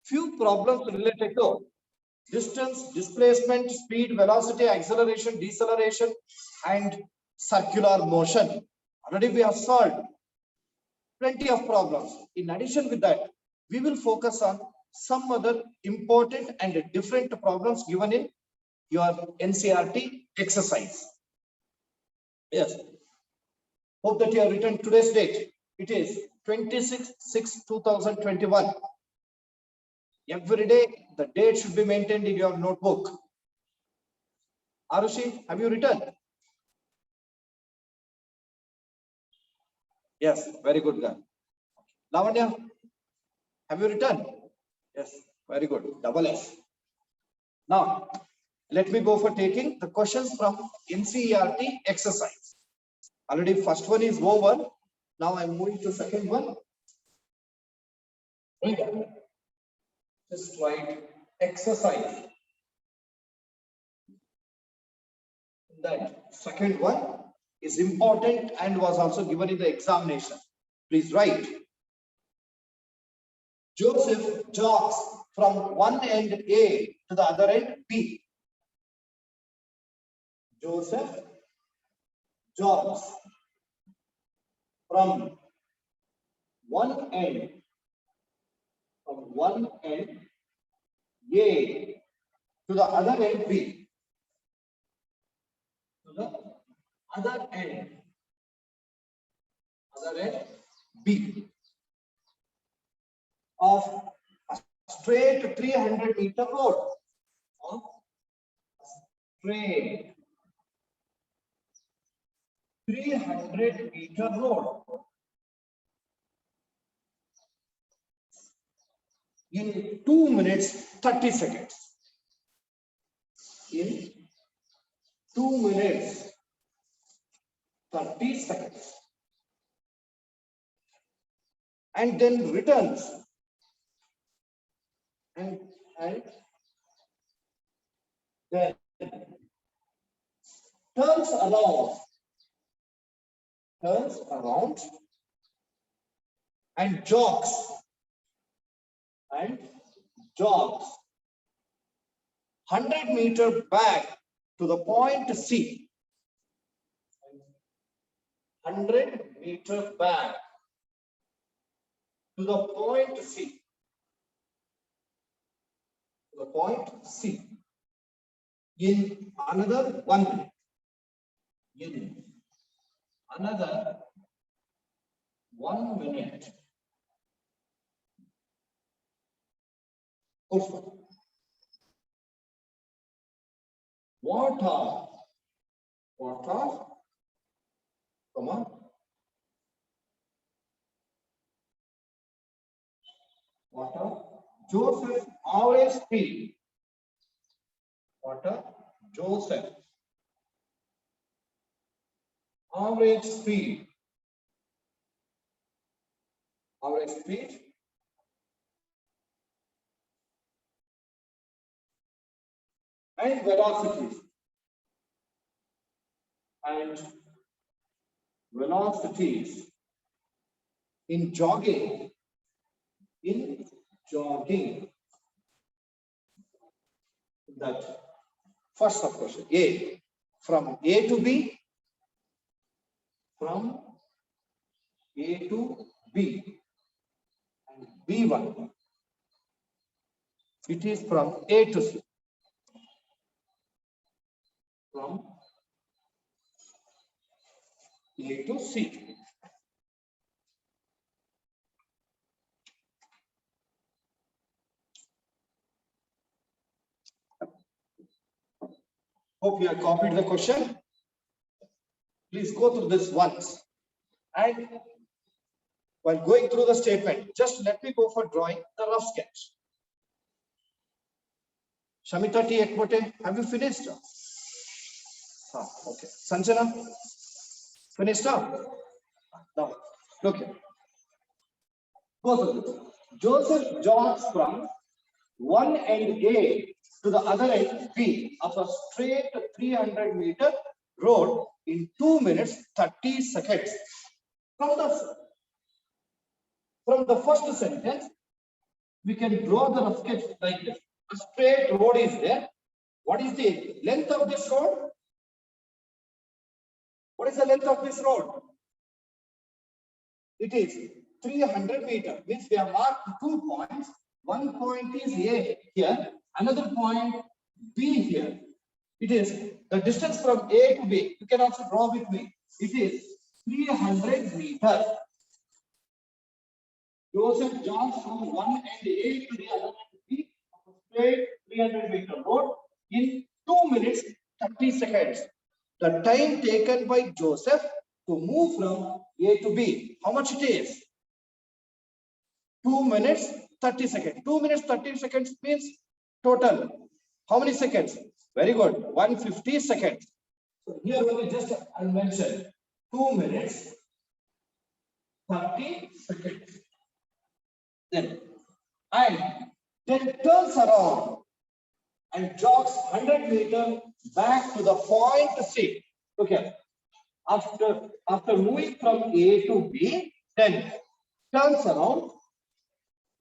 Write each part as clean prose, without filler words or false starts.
few problems related to distance, displacement, speed, velocity, acceleration, deceleration, and circular motion. Already we have solved plenty of problems. In addition with that, we will focus on some other important and different problems given in your NCERT exercise. Yes. Hope that you have written today's date. It is 26/6/2021. Every day, the date should be maintained in your notebook. Arushi, have you written? Yes, very good girl. Lavanya, have you written? Yes, very good. Double S. Now, let me go for taking the questions from NCERT exercise. Already first one is over. Now I'm moving to second one. Just write exercise. That second one is important and was also given in the examination. Please write. Joseph jogs from one end A to the other end B. Joseph jogs from one end A to the other end B. To the other end B of a straight 300-meter road. Straight 300-meter road in 2 minutes 30 seconds. In 2 minutes 30 seconds. And then returns and then turns around and jogs 100 meters back to the point C. 100 meters back to the point C. In another 1 minute. In another 1 minute. What are come on. What are Joseph average speed? What are Joseph average speed? Average speed and velocities. And velocities in jogging. That first of question A, from A to B, and B1, it is from A to C. From A to C. Hope you have copied the question. Please go through this once. And while going through the statement, just let me go for drawing the rough sketch. Shamita T. Ekmote, have you finished? Okay. Sanjana, finished up? No. Okay. Go through this. Joseph jogs from one end A to the other end B of a straight 300-meter road in 2 minutes 30 seconds. From the first sentence, we can draw the rough sketch like this. A straight road is there. What is the length of this road? What is the length of this road? It is 300 meters. Means we have marked 2 points. One point is A here, another point B here. It is the distance from A to B. You can also draw with me. It is 300 meters. Joseph jumps from one end A to the other end B, straight 300 meter road in 2 minutes 30 seconds. The time taken by Joseph to move from A to B, how much it is? 2 minutes 30 seconds. 2 minutes 30 seconds means total. How many seconds? Very good. 150 seconds. So here we just mentioned 2 minutes 30 seconds. Then turns around and jogs 100 meters back to the point C. Okay. After moving from A to B, then turns around.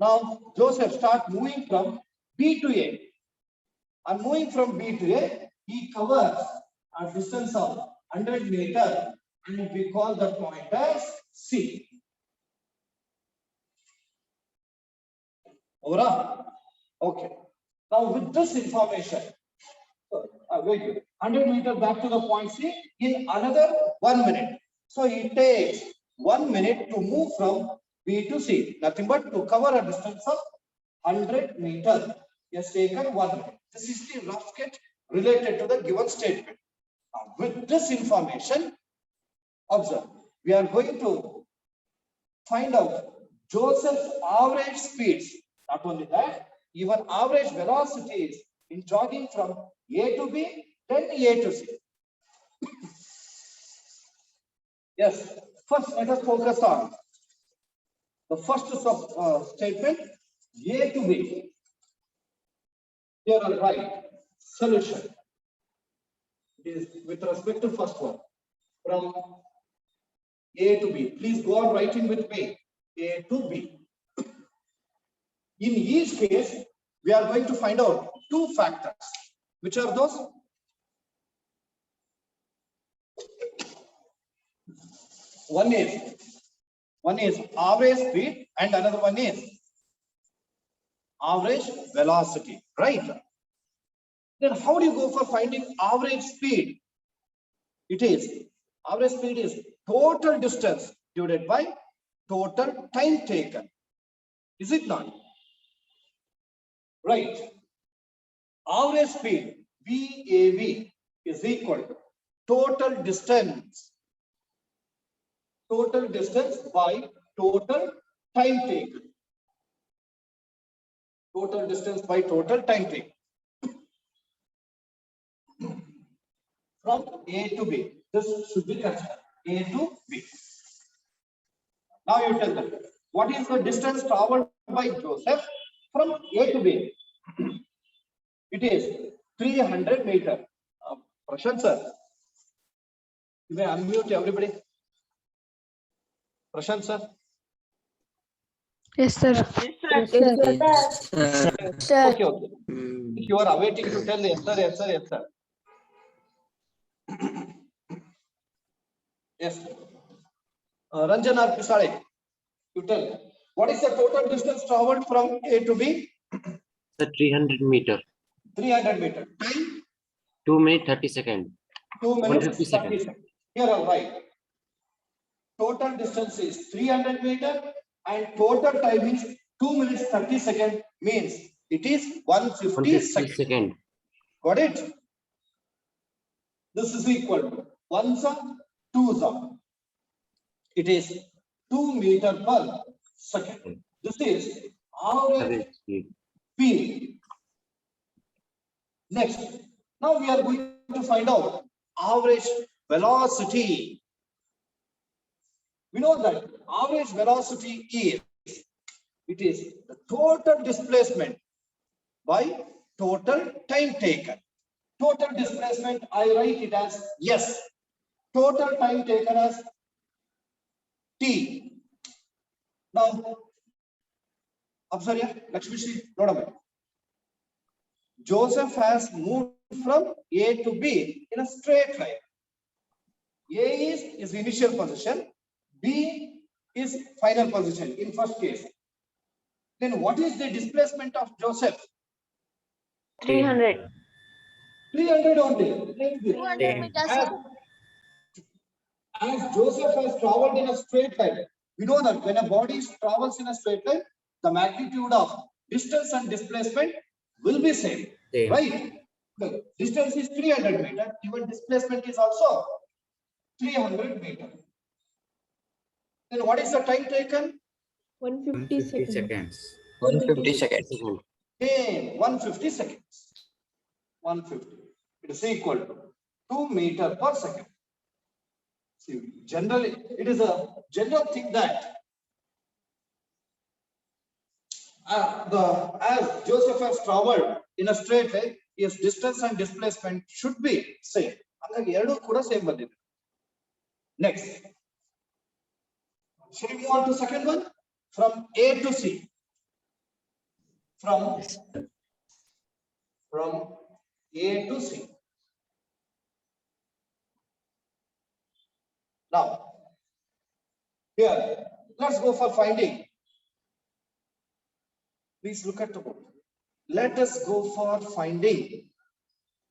Now Joseph starts moving from B to A. And moving from B to A, he covers a distance of 100 meters, and we call that point as C. Over. Okay. Now with this information, wait, 100 meters back to the point C in another 1 minute. So it takes 1 minute to move from B to C. Nothing but to cover a distance of 100 meters. He has taken 1 minute. This is the rough sketch related to the given statement. Now, with this information, observe, we are going to find out Joseph's average speeds. Not only that, even average velocities in jogging from A to B, then A to C. Yes, first let us focus on the first statement, A to B. Here on right, solution is with respect to first one, from A to B. Please go on writing with me, A to B. In each case, we are going to find out 2 factors. Which are those? One is average speed and another one is average velocity, right? Then how do you go for finding average speed? It is average speed is total distance divided by total time taken. Is it not? Right. Average speed VAV is equal to total distance by total time taken. Total distance by total time taken. From A to B. This should be considered A to B. Now you tell them, what is the distance traveled by Joseph from A to B? It is 300 meters. Prashant sir, you may unmute everybody. Prashant sir. Yes, sir. Yes, sir. Okay. If you are awaiting to tell yes, sir, yes, sir, yes, sir. Yes. Ranjan or Pisale, you tell. What is the total distance traveled from A to B? Sir, 300 meter. 300 meters. Time? 2 minutes 30 seconds. 2 minutes 30 seconds. seconds. Here are right. Total distance is 300 meters and total time is 2 minutes 30 seconds, means it is 150 seconds. Got it? This is equal to 1 sum, 2 sum. It is 2 meters per second. This is average speed. Next, now we are going to find out average velocity. We know that average velocity is the total displacement by total time taken. Total displacement, I write it as S. Total time taken as T. Now, Observe here, Lakshmi Shri, note. Joseph has moved from A to B in a straight line. A is his initial position, B is final position in first case. Then what is the displacement of Joseph? 300. 300 only. 200 meters, sir. As Joseph has traveled in a straight line, we know that when a body travels in a straight line, the magnitude of distance and displacement will be same, right? The distance is 300 meters, even displacement is also 300 meters. Then what is the time taken? 150 seconds. 150 seconds. Hey, 150 seconds. 150. It is equal to 2 meters per second. See, generally, it is a general thing that as Joseph has traveled in a straight line, his distance and displacement should be same. Same. Next, should we move on to second one? From A to C. From A to C. Now, here, let's go for finding. Please look at the book. Let us go for finding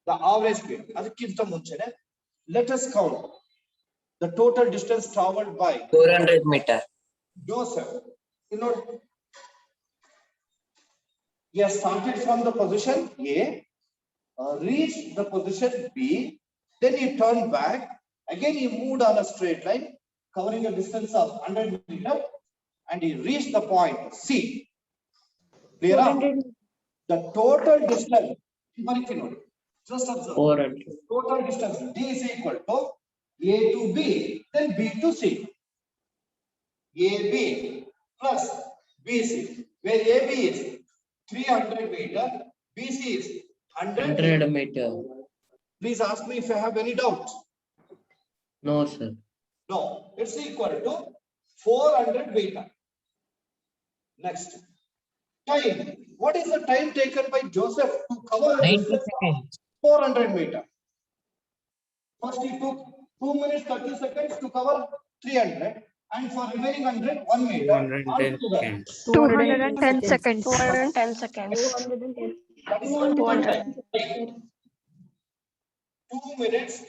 the average speed. Let us count the total distance traveled by 400 meter. Joseph. You know, he has started from the position A, reached the position B, then he turned back. Again, he moved on a straight line, covering a distance of 100 meters, and he reached the point C. Clear? The total distance, just observe. 400. Total distance D is equal to A to B, then B to C. AB plus BC, where AB is 300 meter, BC is 100 meter. Please ask me if I have any doubt. No, sir. No, it's equal to 400 meter. Next, time. What is the time taken by Joseph to cover 90 seconds. 400 meter? First, he took 2 minutes 30 seconds to cover 300, and for remaining 100, 1 meter. 210 Altogether, seconds. 210 seconds. 210 seconds. that is 200. time. 2 minutes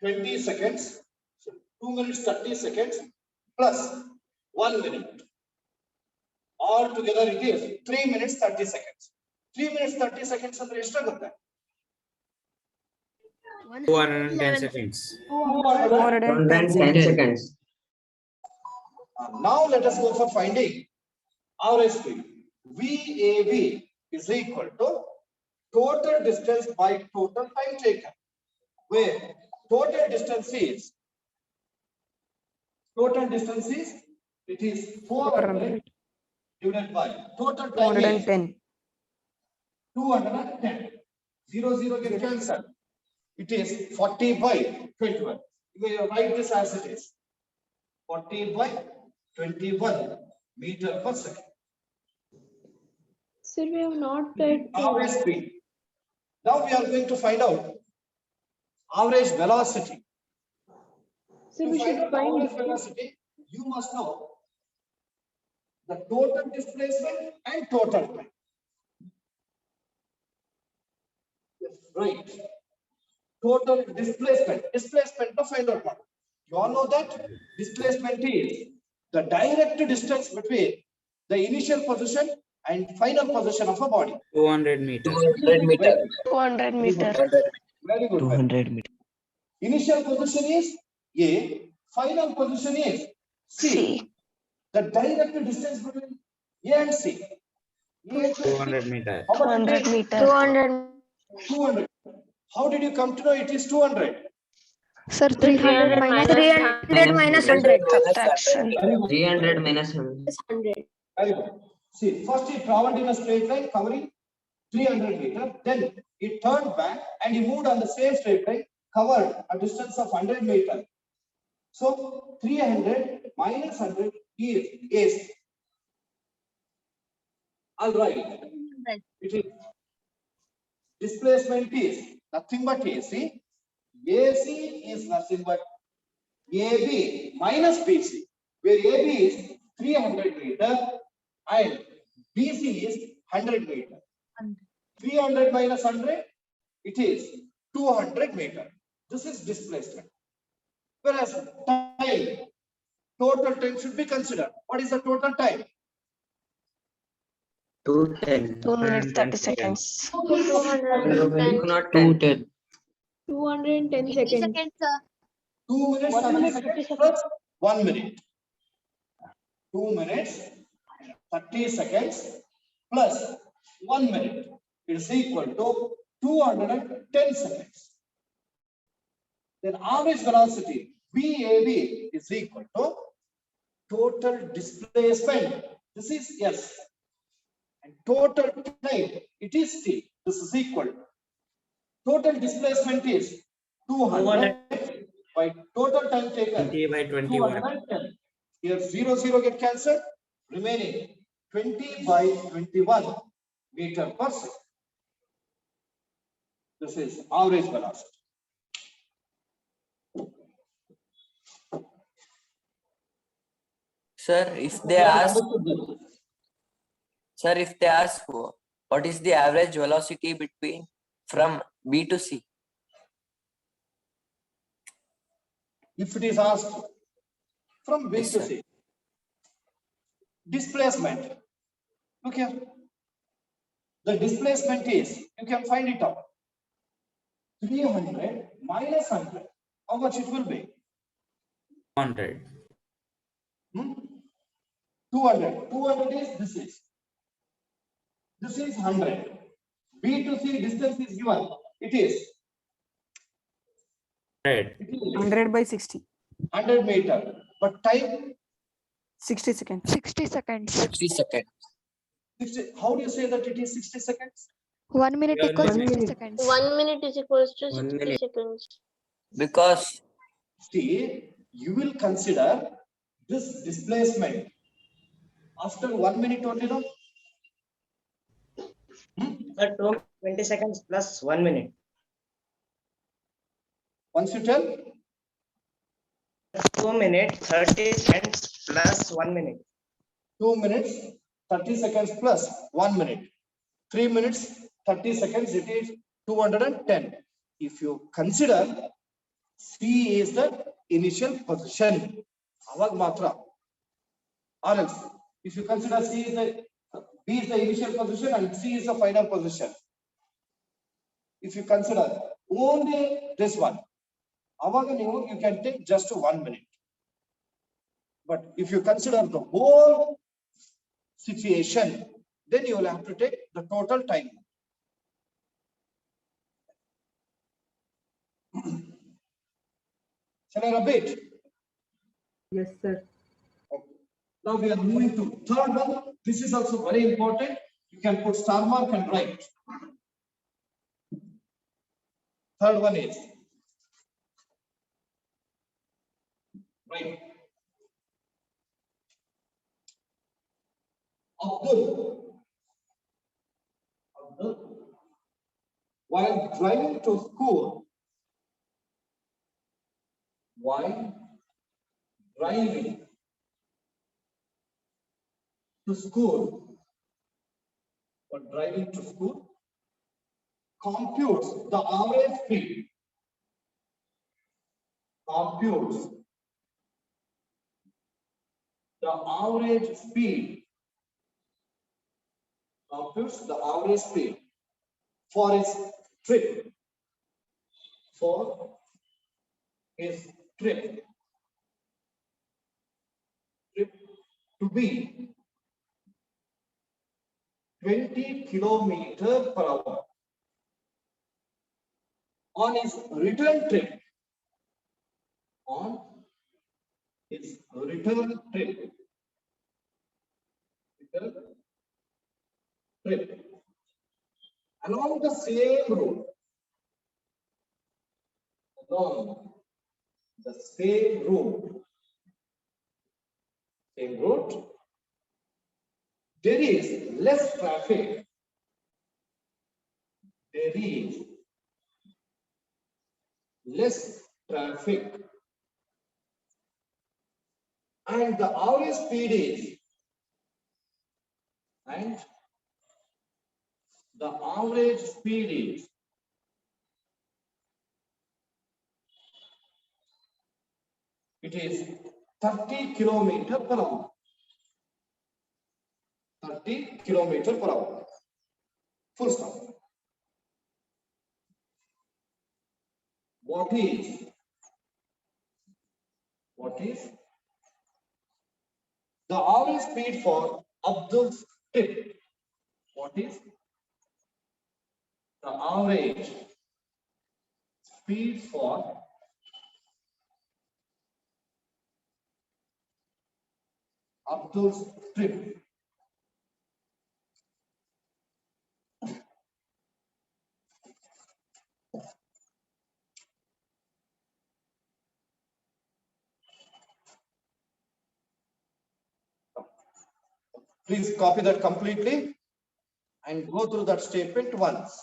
20 seconds, so 2 minutes 30 seconds plus 1 minute. Altogether, it is 3 minutes 30 seconds. 3 minutes 30 seconds under extra gutta. 210 seconds. 110 seconds. Now let us go for finding average speed. VAB is equal to total distance by total time taken, where total distance is it is 400 divided by total time is 210. 0 get cancelled. It is 40 by 21. You may write this as it is. 40 by 21 meter per second. Sir, we have not that. Average speed. Now we are going to find out average velocity. Sir, To we find should out find average velocity, you must know the total displacement and total time. Yes, right. Total displacement. Displacement to find out what. You all know that displacement is the direct distance between the initial position and final position of a body. 200 meters. 200 meter. 200 meter. Very good. 200 meter. Initial position is A, final position is C. C. The direct distance between A and C. A to 200 meters. How much 200 meter. 200. 200. How did you come to know it is 200? Sir, 300 minus 300 minus 100. Subtraction. 300 minus 100. Very good. See, first he traveled in a straight line covering 300 meters. Then he turned back and he moved on the same straight line, covered a distance of 100 meters. So 300 minus 100 is All right. It is displacement is nothing but AC. AC is nothing but AB minus BC, where AB is 300 meter and BC is 100 meter. 300 minus 100, it is 200 meter. This is displacement. Whereas time, total time should be considered. What is the total time? 210. 2 minutes 30 seconds. seconds. 210. Not 10. 210 seconds. 2 minutes 30 seconds plus 1 minute. 2 minutes 30 seconds plus 1 minute is equal to 210 seconds. Then average velocity VAB is equal to total displacement. This is S. And total time, it is T. This is equal. Total displacement is 200 by total time taken 20 by 21. 210. Here 0 get cancelled, remaining 20 by 21 meter per second. This is average velocity. Sir, if they ask, what is the average velocity between from B to C? If it is asked from B Yes, to sir. C, displacement. Okay. The displacement is, you can find it out. 300 minus 100. How much it will be? 100. 200. 200 is this is. This is 100. B to C distance is given. It is 100. 100 by 60. 100 meter. But time 60 seconds. 60 seconds. 60 seconds. 60. How do you say that it is 60 seconds? 1 minute Yeah, equals 1 60 seconds. 1 minute is equals to 1 60 minute. seconds. Because See, you will consider this displacement after 1 minute only, no? 20 seconds plus 1 minute. Once you tell, 2 minutes 30 seconds plus 1 minute. 2 minutes, 30 seconds plus 1 minute. 3 minutes, 30 seconds, it is 210. If you consider C is the initial position, avag matra. Or else, if you consider C is the B is the initial position and C is the final position. If you consider only this one, avaga you can take just 1 minute. But if you consider the whole situation, then you will have to take the total time. Shall I repeat? Yes, sir. Okay. Now we are moving to third one. This is also very important. You can put star mark and write. Third one is right. Abdul, while driving to school, computes the average speed. Computes the average speed. Computes the average speed for his trip. For his trip. Trip to be 20 kilometers per hour. On his return trip, along the same route, there is less traffic. There is less traffic. And the average speed is, and the average speed is it is 30 kilometer per hour. 30 kilometer per hour. Full stop. What is the average speed for Abdul's trip? What is the average speed for Abdul's trip? Please copy that completely and go through that statement once.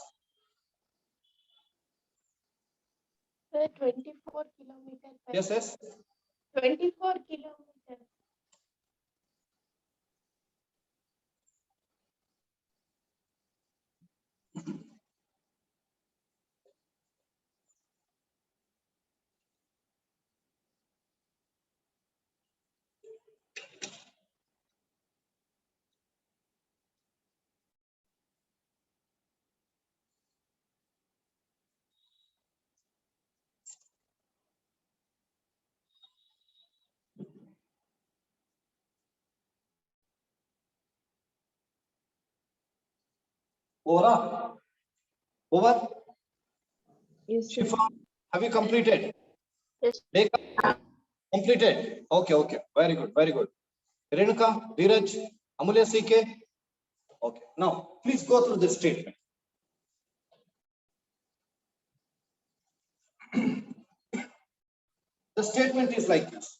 24 kilometers. Yes, yes. 24 kilometers. Over. Over. Yes, sir. Shifa, have you completed? Yes. Rekha, completed. Okay, okay. Very good, very good. Renuka, Dheeraj, Amulya CK. Okay. Now, please go through this statement. The statement is like this.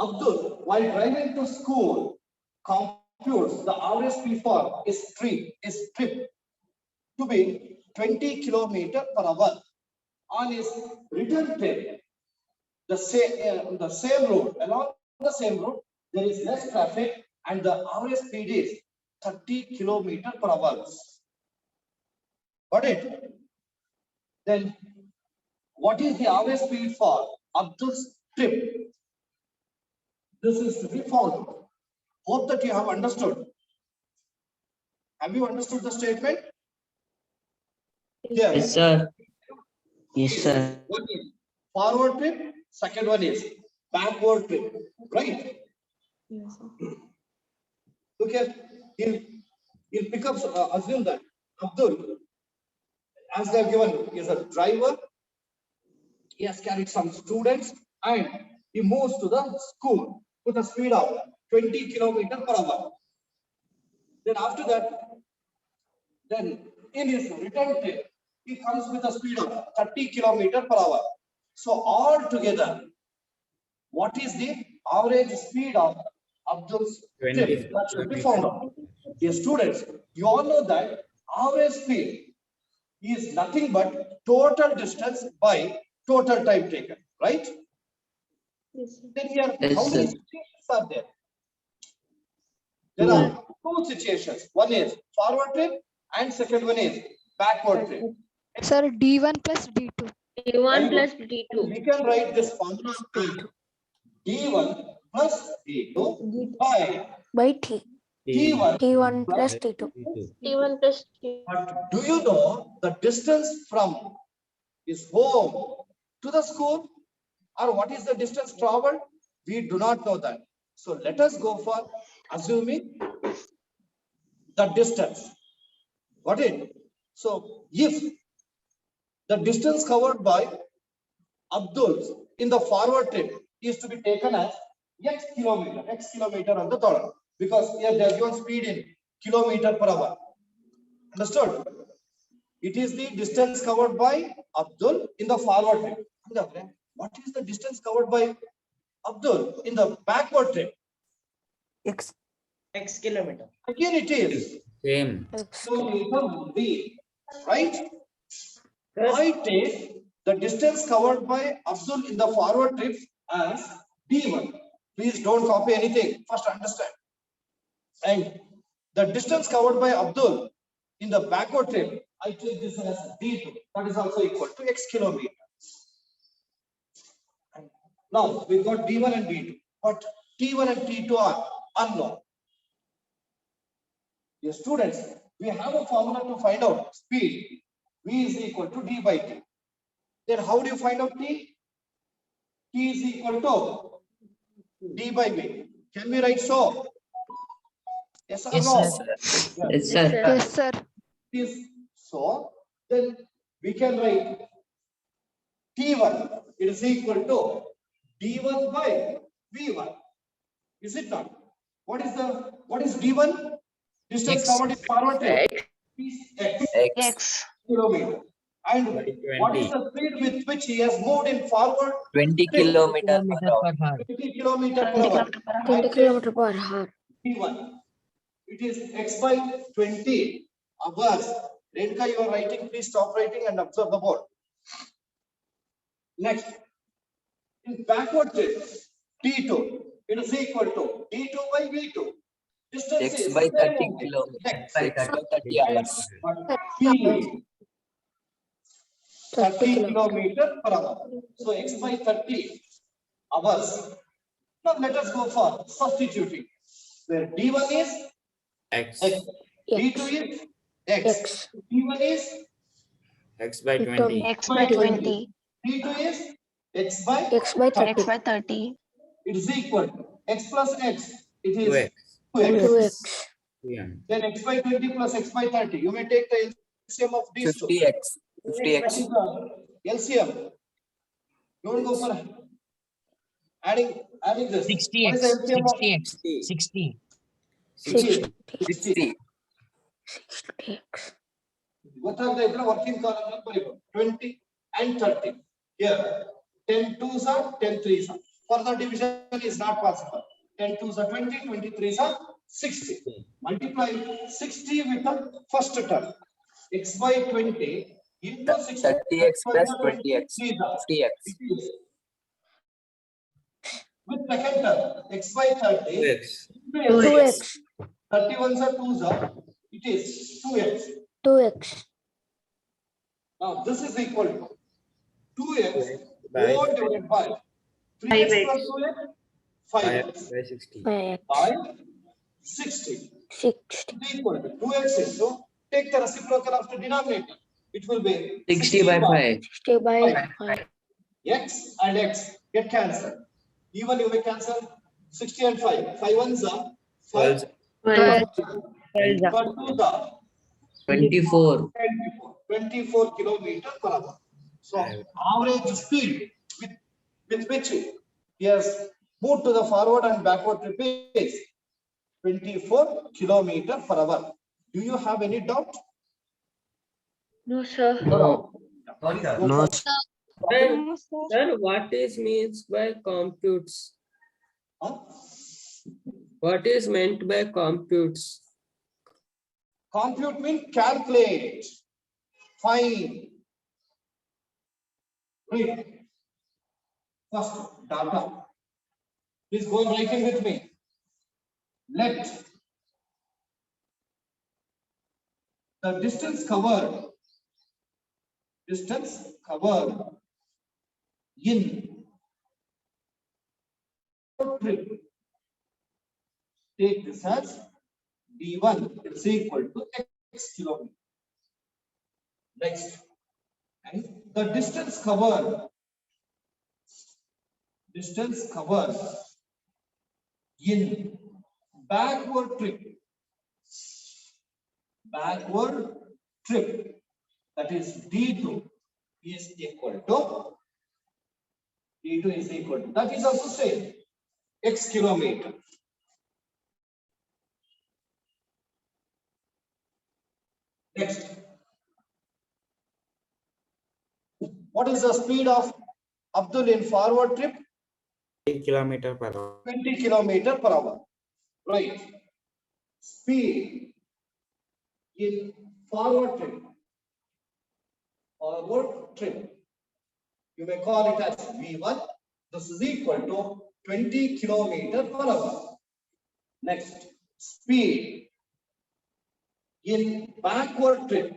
Abdul, while driving to school, computes the average speed for his trip to be 20 kilometers per hour. On his return trip, the same road, along the same road, there is less traffic and the average speed is 30 kilometers per hour. Got it? Then, what is the average speed for Abdul's trip? This is to be found. Hope that you have understood. Have you understood the statement? Here. Yes, sir. Yes, sir. One is forward trip, second one is backward trip, right? Yes, sir. Look here, he'll pick up, assume that Abdul, as they have given, is a driver, he has carried some students and he moves to the school with a speed of 20 kilometers per hour. Then after that, then in his return trip, he comes with a speed of 30 kilometers per hour. So altogether, what is the average speed of Abdul's trip? 20. That should be found out. Dear students, you all know that average speed is nothing but total distance by total time taken, right? Yes, sir. Then here, Yes, how many sir. situations are there? There are two situations. One is forward trip and second one is backward trip. Sir, D1 plus D2. D1 plus D2. We can write this formula as D1 plus D2 by T. T1. T1 plus T2. D1 plus D2. But do you know the distance from his home to the school, or what is the distance traveled? We do not know that. So let us go for assuming the distance. Got it? So if the distance covered by Abdul in the forward trip is to be taken as x kilometer on the dollar, because here they have given speed in kilometer per hour. Understood? It is the distance covered by Abdul in the forward trip. What is the distance covered by Abdul in the backward trip? X. X kilometer. Again it is. Same. Kilometer will be, right? I take the distance covered by Abdul in the forward trip as D1. Please don't copy anything. First understand. And the distance covered by Abdul in the backward trip, I take this as D2. That is also equal to X kilometers. Now we got D1 and D2, but T1 and T2 are unknown. Dear students, we have a formula to find out speed. V is equal to D by T. Then how do you find out T? T is equal to D by V. Can we write so? Yes or no? Yes, sir. Yes, sir. Is so, then we can write T1 it is equal to D1 by V1. Is it not? What is D1? Distance covered in forward trip. Is X X. kilometer. And By what is 20. the speed with which he has moved in forward? 20 kilometer per hour. 20 kilometer per hour. 20 kilometer per hour. T1. It is X by 20 hours. Renka, you are writing, please stop writing and observe the board. Next, in backward trip, T2, it is equal to D2 by V2. Distance X is by same 30 only. kilometers. X By 30 hours. but T 30 kilometer. kilometer per hour. So X by 30 hours. Now let us go for substituting. Where D1 is X. X, D2 is X, X. D1 is X by Become 20. X by 20. D2 is X by X by 30. X by 30. it is equal to X plus X. It is 2x. 2X. 2x. Yeah. Then X by 20 plus X by 30. You may take the LCM of these two. 50x. What 50x. is the LCM? Don't go for adding this. 60x, What is the LCM of 60x, 60. 60? 60. 60x. ಗೊತ್ತಾಗ್ತಾ ಇದ್ರೆ working column ಬರೀಬಹುದು 20 and 30 here 10 2s are 10 3s are further division is not possible 10 2s are 20 20 3s are 60 multiply 60 with the first term x by 20 into 60 30x plus 20x. 50x. with second term x by 30 2x. 2x. 31s are 2s are it is 2x. 2x. Now this is equal to 2x By 4 divided by 3x plus 2x 5x by 60. 5x. by 60 60. is equal to 2x into take the reciprocal of the denominator. It will be 60 by 5. 60 by 5. x and x get cancelled. Even you may cancel 60 and 5. 5 ones are 5. 12. But 2s are 24. 24 kilometers per hour. So average speed with which he has moved to the forward and backward trip is 24 kilometers per hour. Do you have any doubt? No, sir. No. No. Sir, what is means by computes? Huh? What is meant by computes? Compute means calculate, find. Read. First, data. Please go and write it with me. Let the distance covered in trip. Take this as D1 is equal to x kilometer. Next, and the distance covered in backward trip, that is D2 is equal to that is also same x kilometer. Next, what is the speed of Abdul in forward trip? 8 kilometer per hour. 20 kilometer per hour. Right. speed in forward trip. You may call it as V1. This is equal to 20 kilometers per hour. Next, speed in backward trip.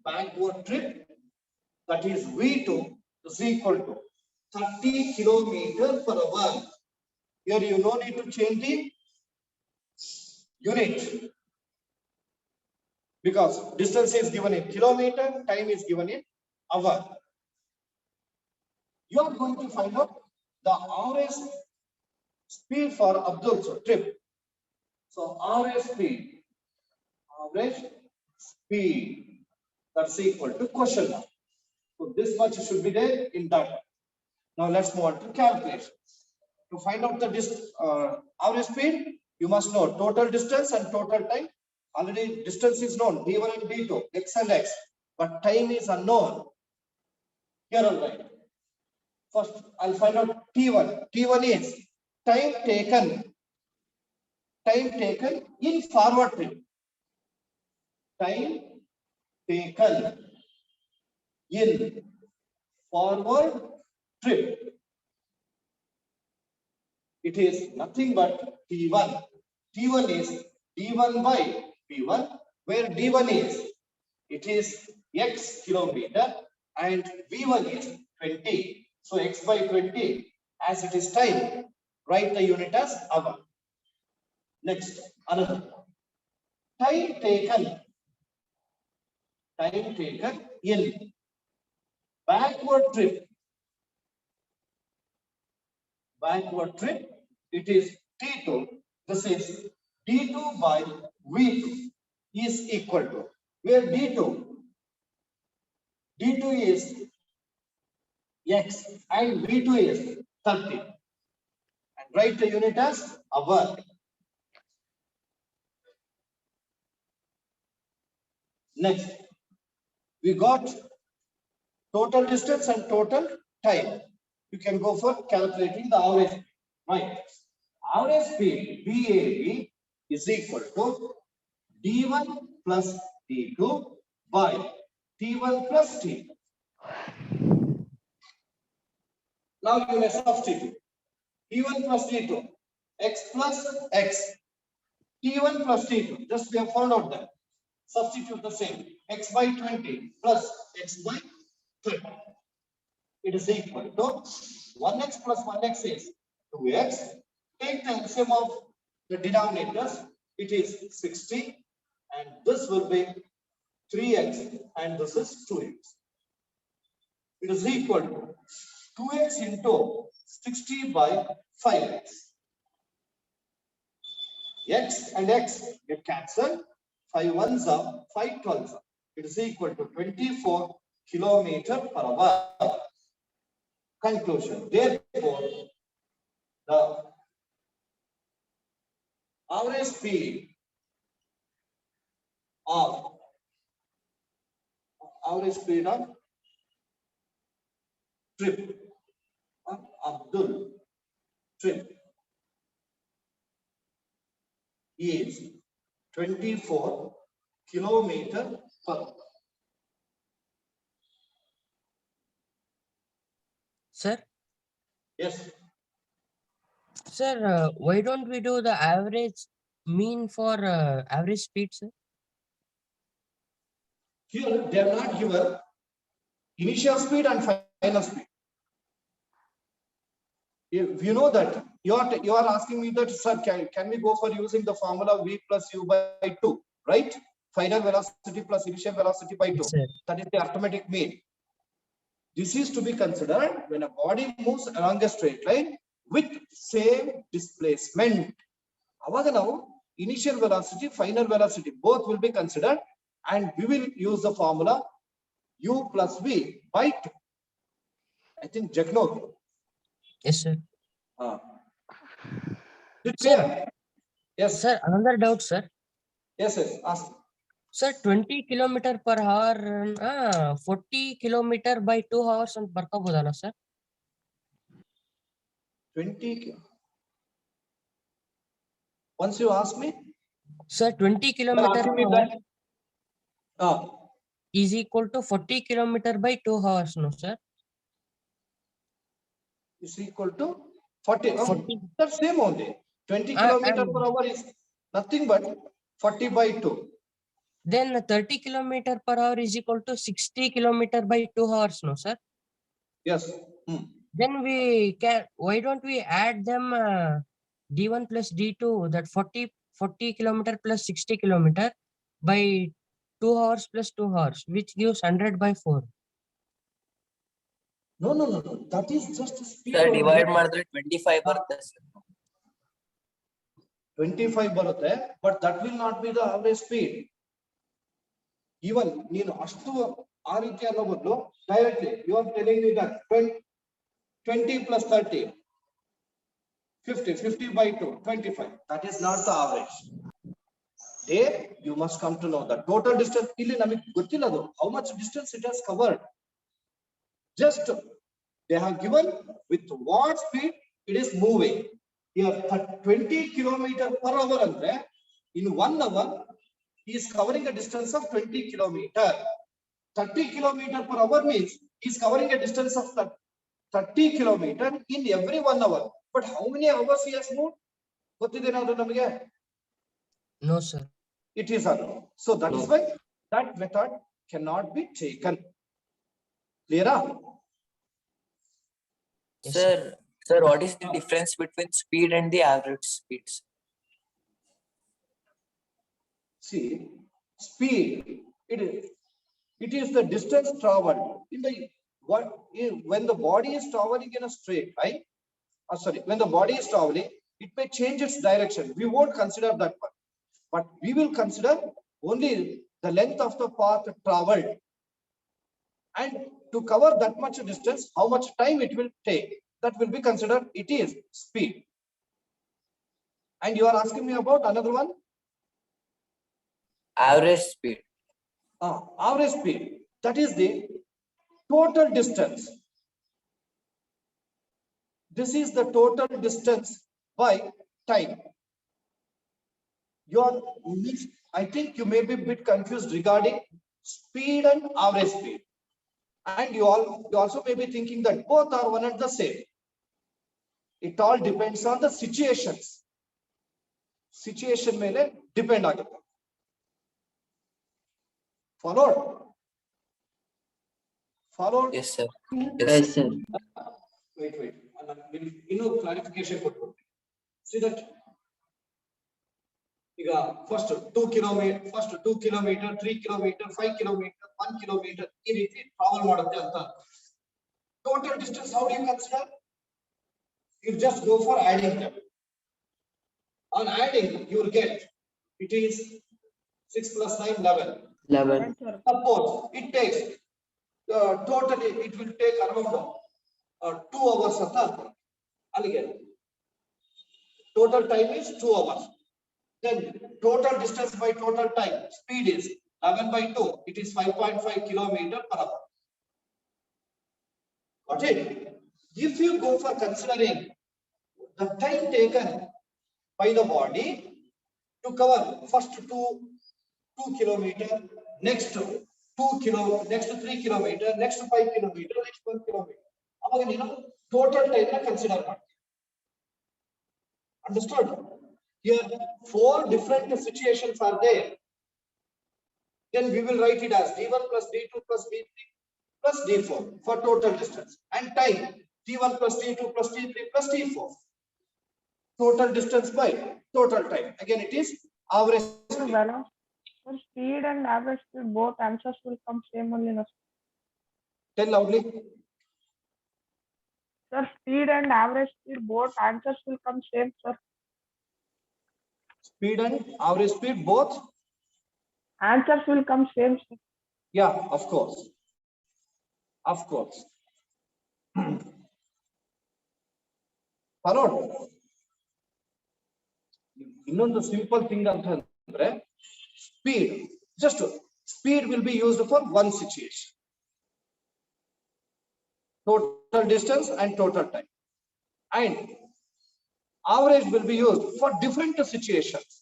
That is V2 is equal to 30 kilometers per hour. Here you no need to change the unit because distance is given in kilometer, time is given in hour. You are going to find out the average speed for Abdul's trip. So average speed, that's equal to question mark. So this much should be there in data. Now let's move on to calculation. To find out the average speed, you must know total distance and total time. Already distance is known, d1 and d2, x and x, but time is unknown. Here all right. First, I'll find out T1. T1 is time taken in forward trip. Time taken in forward trip. It is nothing but T1. T1 is D1 by P1, where D1 is, it is X kilometer and V1 is 20. So X by 20, as it is time, write the unit as hour. Next, another. Time taken in backward trip, it is T2. This is D2 by V2 is equal to, where D2 is X and V2 is 30. And write the unit as hour. Next, we got total distance and total time. You can go for calculating the average speed. Right. Average speed BAB is equal to D1 plus D2 by T1 plus T. Now you may substitute T1 plus T2, X plus X, T1 plus T2. Just we have found out that. Substitute the same. X by 20 plus X by 30. It is equal to 1x plus 1x is 2x. Take the LCM of the denominators. It is 60. And this will be 3x. And this is 2x. It is equal to 2x into 60 by 5x. X and x get cancelled. 5 ones are 5 12s are. It is equal to 24 kilometers per hour. Conclusion. Therefore, the average speed of trip of Abdul trip is 24 kilometers per hour. Sir, Yes. sir, why don't we do the average mean for average speed, sir? Here they are not given initial speed and final speed. If you know that you are asking me that, sir, can we go for using the formula V plus U by 2, right? Final velocity plus initial velocity by 2. Sir. That is the arithmetic mean. This is to be considered when a body moves along a straight line with same displacement. Avaga now initial velocity, final velocity, both will be considered, and we will use the formula U plus V by 2. I think Jack knows. Yes, sir. Clear? Yes. Sir, another doubt, sir. Yes, yes. Ask. Sir, 20 kilometer per hour, 40 kilometer by 2 hours and ಬರ್ಕೋಬೋದಲ್ಲ sir? 20. Once you ask me, Sir, 20 you are kilometer asking me per hour that. is equal to 40 kilometer by 2 hours, no, sir? Is equal to 40. 40. That's same only. 20 kilometer per hour is nothing but 40 by 2. Then 30 kilometer per hour is equal to 60 kilometer by 2 hours, no, sir? Yes. Then we can, why don't we add them D1 plus D2, that 40 kilometer plus 60 kilometer by 2 hours plus 2 hours, which gives 100 by 4. No. That is just speed. Sir, only. divide ಮಾಡಿದ್ರೆ 25 ಬರುತ್ತೆ sir. 25 ಬರುತ್ತೆ, but that will not be the average speed. Even ನೀನು ಅಷ್ಟು ಆ ರೀತಿ ಅನ್ನೋ ಬದಲು directly you are telling me that 20 plus 30 50 by 2 25. That is not the average. There you must come to know the total distance. ಇಲ್ಲಿ ನಮಗೆ ಗೊತ್ತಿಲ್ಲ ಅದು how much distance it has covered. Just they have given with what speed it is moving. Here 20 kilometer per hour andre in 1 hour he is covering a distance of 20 kilometer. 30 kilometer per hour means he is covering a distance of 30 kilometer in every 1 hour. But how many hours he has moved? ಗೊತ್ತಿದೆ ಏನಾದ್ರು ನಮಗೆ? No, sir. It is unknown. So that is why that method cannot be taken. Clear? Yes, Sir, what is the difference between speed and the average speeds? See, speed, it is the distance traveled in the when the body is traveling in a straight line. When the body is traveling, it may change its direction. We won't consider that one, but we will consider only the length of the path traveled, and to cover that much distance, how much time it will take. That will be considered. It is speed. And you are asking me about another one. Average speed. Average speed. That is the total distance. This is the total distance by time. You are, I think you may be a bit confused regarding speed and average speed. And you also may be thinking that both are one and the same. It all depends on the situations. Situation ಮೇಲೆ depend ಆಗುತ್ತೆ. Followed? Yes, sir. Yes, sir. Wait. Inno clarification ಕೊಟ್ಬಿಡ್ತೀನಿ. See that? ಈಗ first 2 kilometer, 3 kilometer, 5 kilometer, 1 kilometer ಈ ರೀತಿ travel ಮಾಡುತ್ತೆ ಅಂತ. Total distance how do you consider? You just go for adding them. On adding, you will get it is 6 plus 9, 11. 11. Suppose it takes totally it will take around 2 hours ಅಂತ ಅಲ್ಲಿಗೆ total time is 2 hours. Then total distance by total time speed is 11 by 2. It is 5.5 kilometer per hour. Got it? If you go for considering the time taken by the body to cover first 2 kilometer, next 2 kilo, next 3 kilometer, next 5 kilometer, next 1 kilometer. ಅವಾಗ ನೀನು total time ನ consider ಮಾಡ್ತೀಯ. Understood? Here 4 different situations are there. Then we will write it as D1 plus D2 plus D3 plus D4 for total distance, and time T1 plus T2 plus T3 plus T4. Total distance by total time. Again, it is average. Speed and average speed, both answers will come same only. Tell loudly. Sir, speed and average speed, both answers will come same, sir. Speed and average speed, both Answers will come same, sir. Yeah, of course. Of course. Followed. ಇನ್ನೊಂದು simple thing ಅಂತಂದ್ರೆ speed. Just speed will be used for one situation. Total distance and total time. And average will be used for different situations,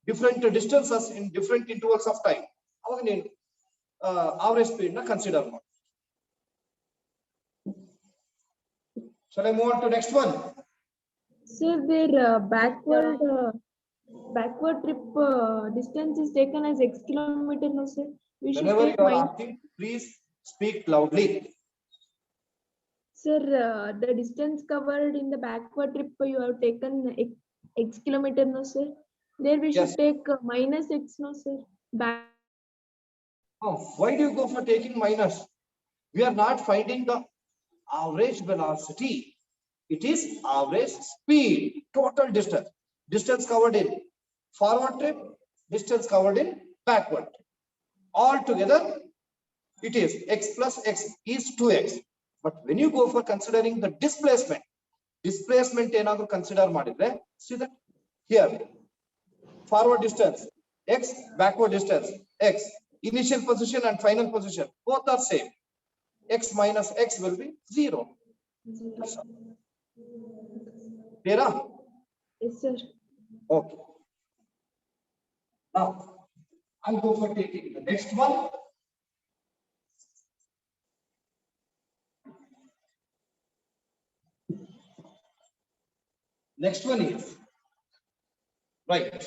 different distances in different intervals of time. Average speed na consider. Shall I move on to next one? Sir, their backward trip distance is taken as X kilometer, no sir? We should Whenever take you are minus. asking, please speak loudly. Sir, the distance covered in the backward trip you have taken X kilometer, no sir? There we should Yes. take minus X, no sir? Back. Oh, why do you go for taking minus? We are not finding the average velocity. It is average speed, total distance. Distance covered in forward trip, distance covered in backward trip. All together, it is X plus X is 2X. But when you go for considering the displacement ಏನಾದ್ರು consider ಮಾಡಿದ್ರೆ, see that here, forward distance, X, backward distance, X, initial position and final position, both are same. X minus X will be 0. Clear? Yes, sir. Okay. Now, I'll go for taking the next one. Next one is, right.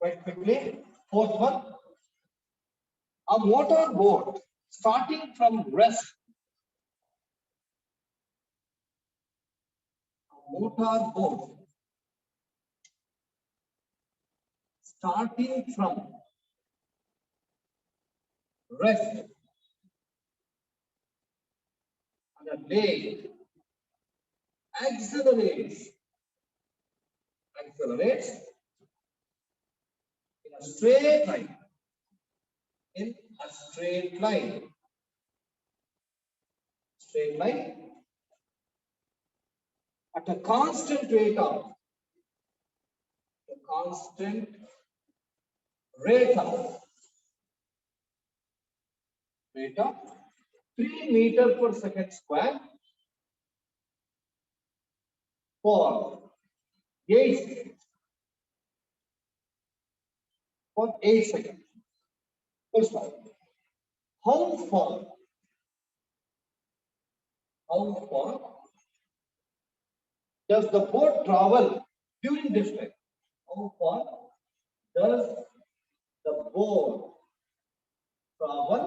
Quite quickly, fourth one. A motor boat starting from rest. A motor boat starting from rest on a lake accelerates in a straight line. In a straight line. At a constant rate of 3 meters per second square for 8 seconds. For 8 seconds. Full stop. How far does the boat travel during this time? How far does the boat travel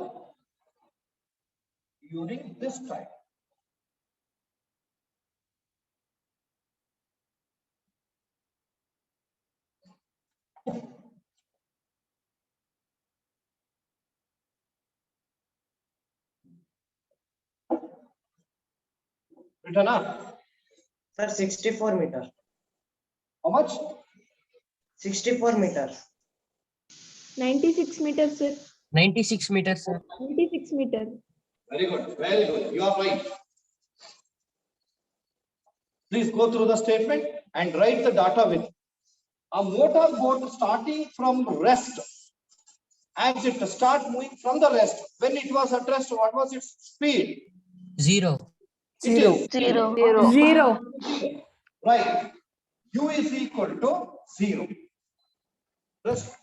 during this time? Written up. Sir, 64 meter. How much? 64 meter. 96 meters, sir. 96 meters, sir. 96 meter. Very good. Very good. You are right. Please go through the statement and write the data with. A motor boat starting from rest. As it start moving from the rest, when it was at rest, what was its speed? 0. Zero. Zero. Right. U is equal to 0. Rest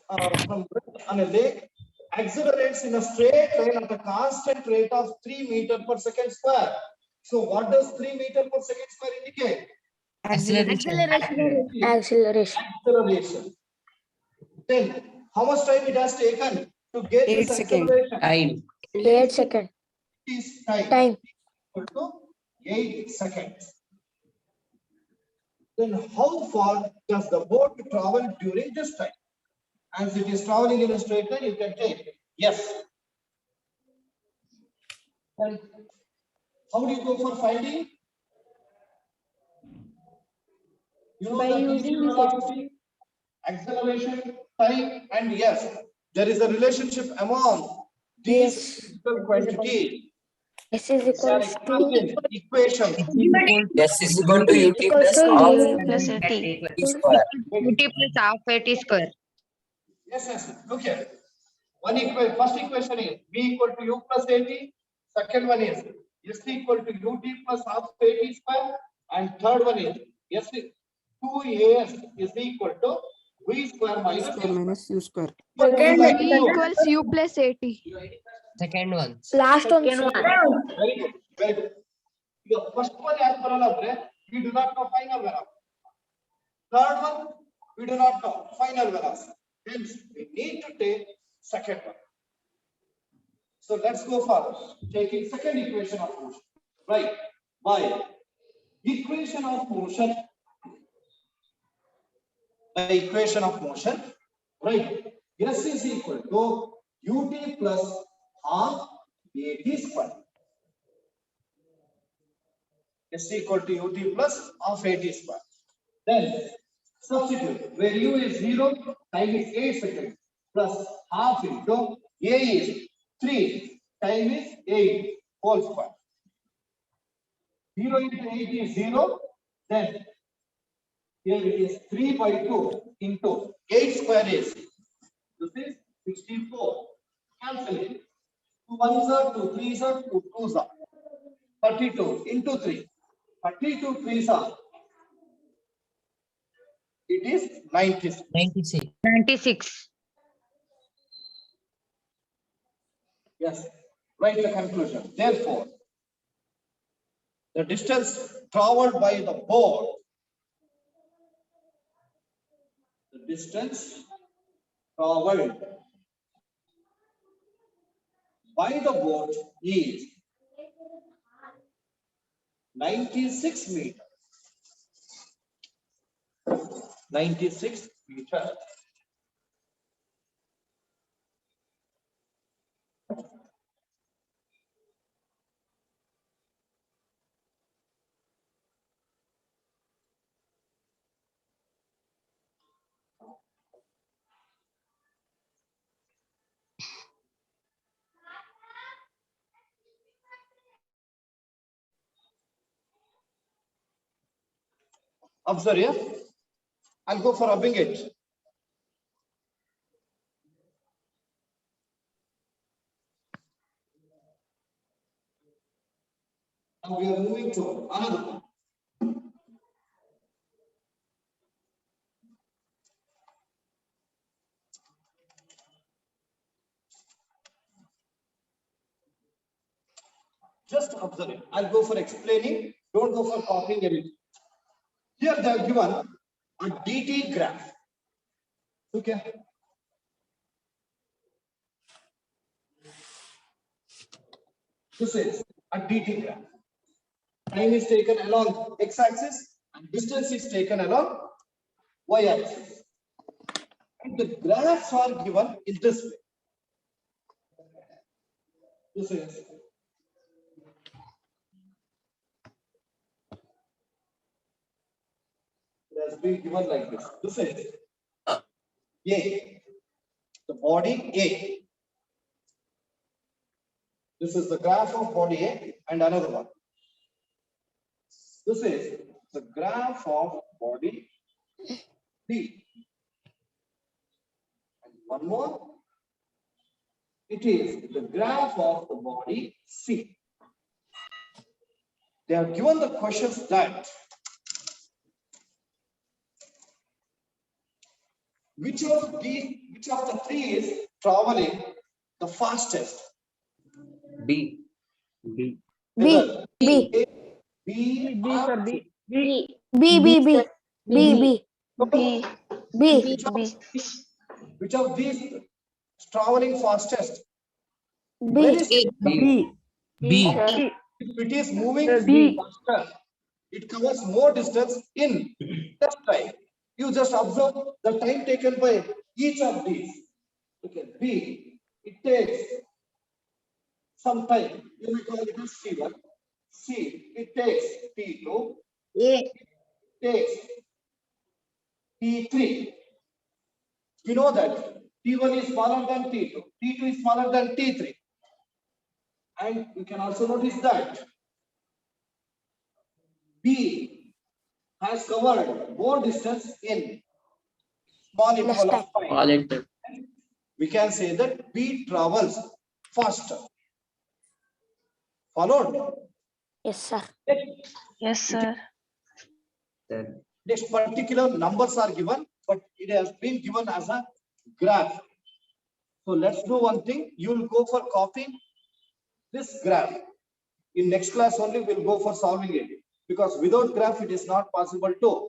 from rest on a lake accelerates in a straight line at a constant rate of 3 meters per second square. So what does 3 meters per second square indicate? Acceleration. Then how much time it has taken to get this acceleration? Time. 8 seconds. It is time. Equal to 8 seconds. Then how far does the boat travel during this time? As it is traveling in a straight line, you can take yes. And how do you go for finding? You know, By the using initial this velocity, acceleration, time, and yes, there is a relationship among these physical quantities. S is equals to Equation. S is equal to ut plus half Plus t 80. square. UT plus half AT square. Yes. Look here. One equation. First equation is b equal to u plus at. Second one is S equal to UT plus half AT square. And third one is S 2AS is equal to V square minus U square. V equals U plus AT. Second one. Last one, Second sir. one. Very good. Very good. The first one as per we do not know final velocity. Third one, we do not know final velocity. Hence, we need to take second one. So let's go for taking second equation of motion. Right. By equation of motion. By equation of motion. Right. S is equal to UT plus half AT square. S equal to UT plus half AT square. Then substitute where U is 0, time is 8 seconds plus half into A is 3, time is 8 whole square. 0 into 8 is 0, then here it is 3 by 2 into 8 square is, this is 64. Cancel it. 2 1s are 2 3s are 2 2s are 32 into 3. 32 3s are, it is 96. 96. 96. Yes, write the conclusion. Therefore, the distance traveled by the boat, the distance traveled by the boat is 96 meters. 96 meters. Observe here. I'll go for rubbing it. Now we are moving to another one. Just observe it. I'll go for explaining. Don't go for copying anything. Here they are given a DT graph. Okay. This is a DT graph. Time is taken along x-axis and distance is taken along y-axis. And the graphs are given in this way. This is it has been given like this. This is A, the body A. This is the graph of body A and another one. This is the graph of body B. And one more. It is the graph of the body C. They are given the questions that which of the three is traveling the fastest? B. B. Whether B. A, B, B, or sir, B. B. B. B. B. B. B. B. Which of these is traveling fastest? B. Where is B. B. Sir. if it is moving B. faster, it covers more distance in less time. You just observe the time taken by each of these. Okay, B, it takes some time. You may call it as C1. C, it takes T2. A. Takes T3. We know that T1 is smaller than T2. T2 is smaller than T3. And you can also notice that B has covered more distance in small interval of time. All into. We can say that B travels faster. Followed? Yes, sir. Yes, sir. Then Next, particular numbers are given, but it has been given as a graph. So let's do one thing. You will go for copying this graph. In next class only, we'll go for solving it, because without graph, it is not possible to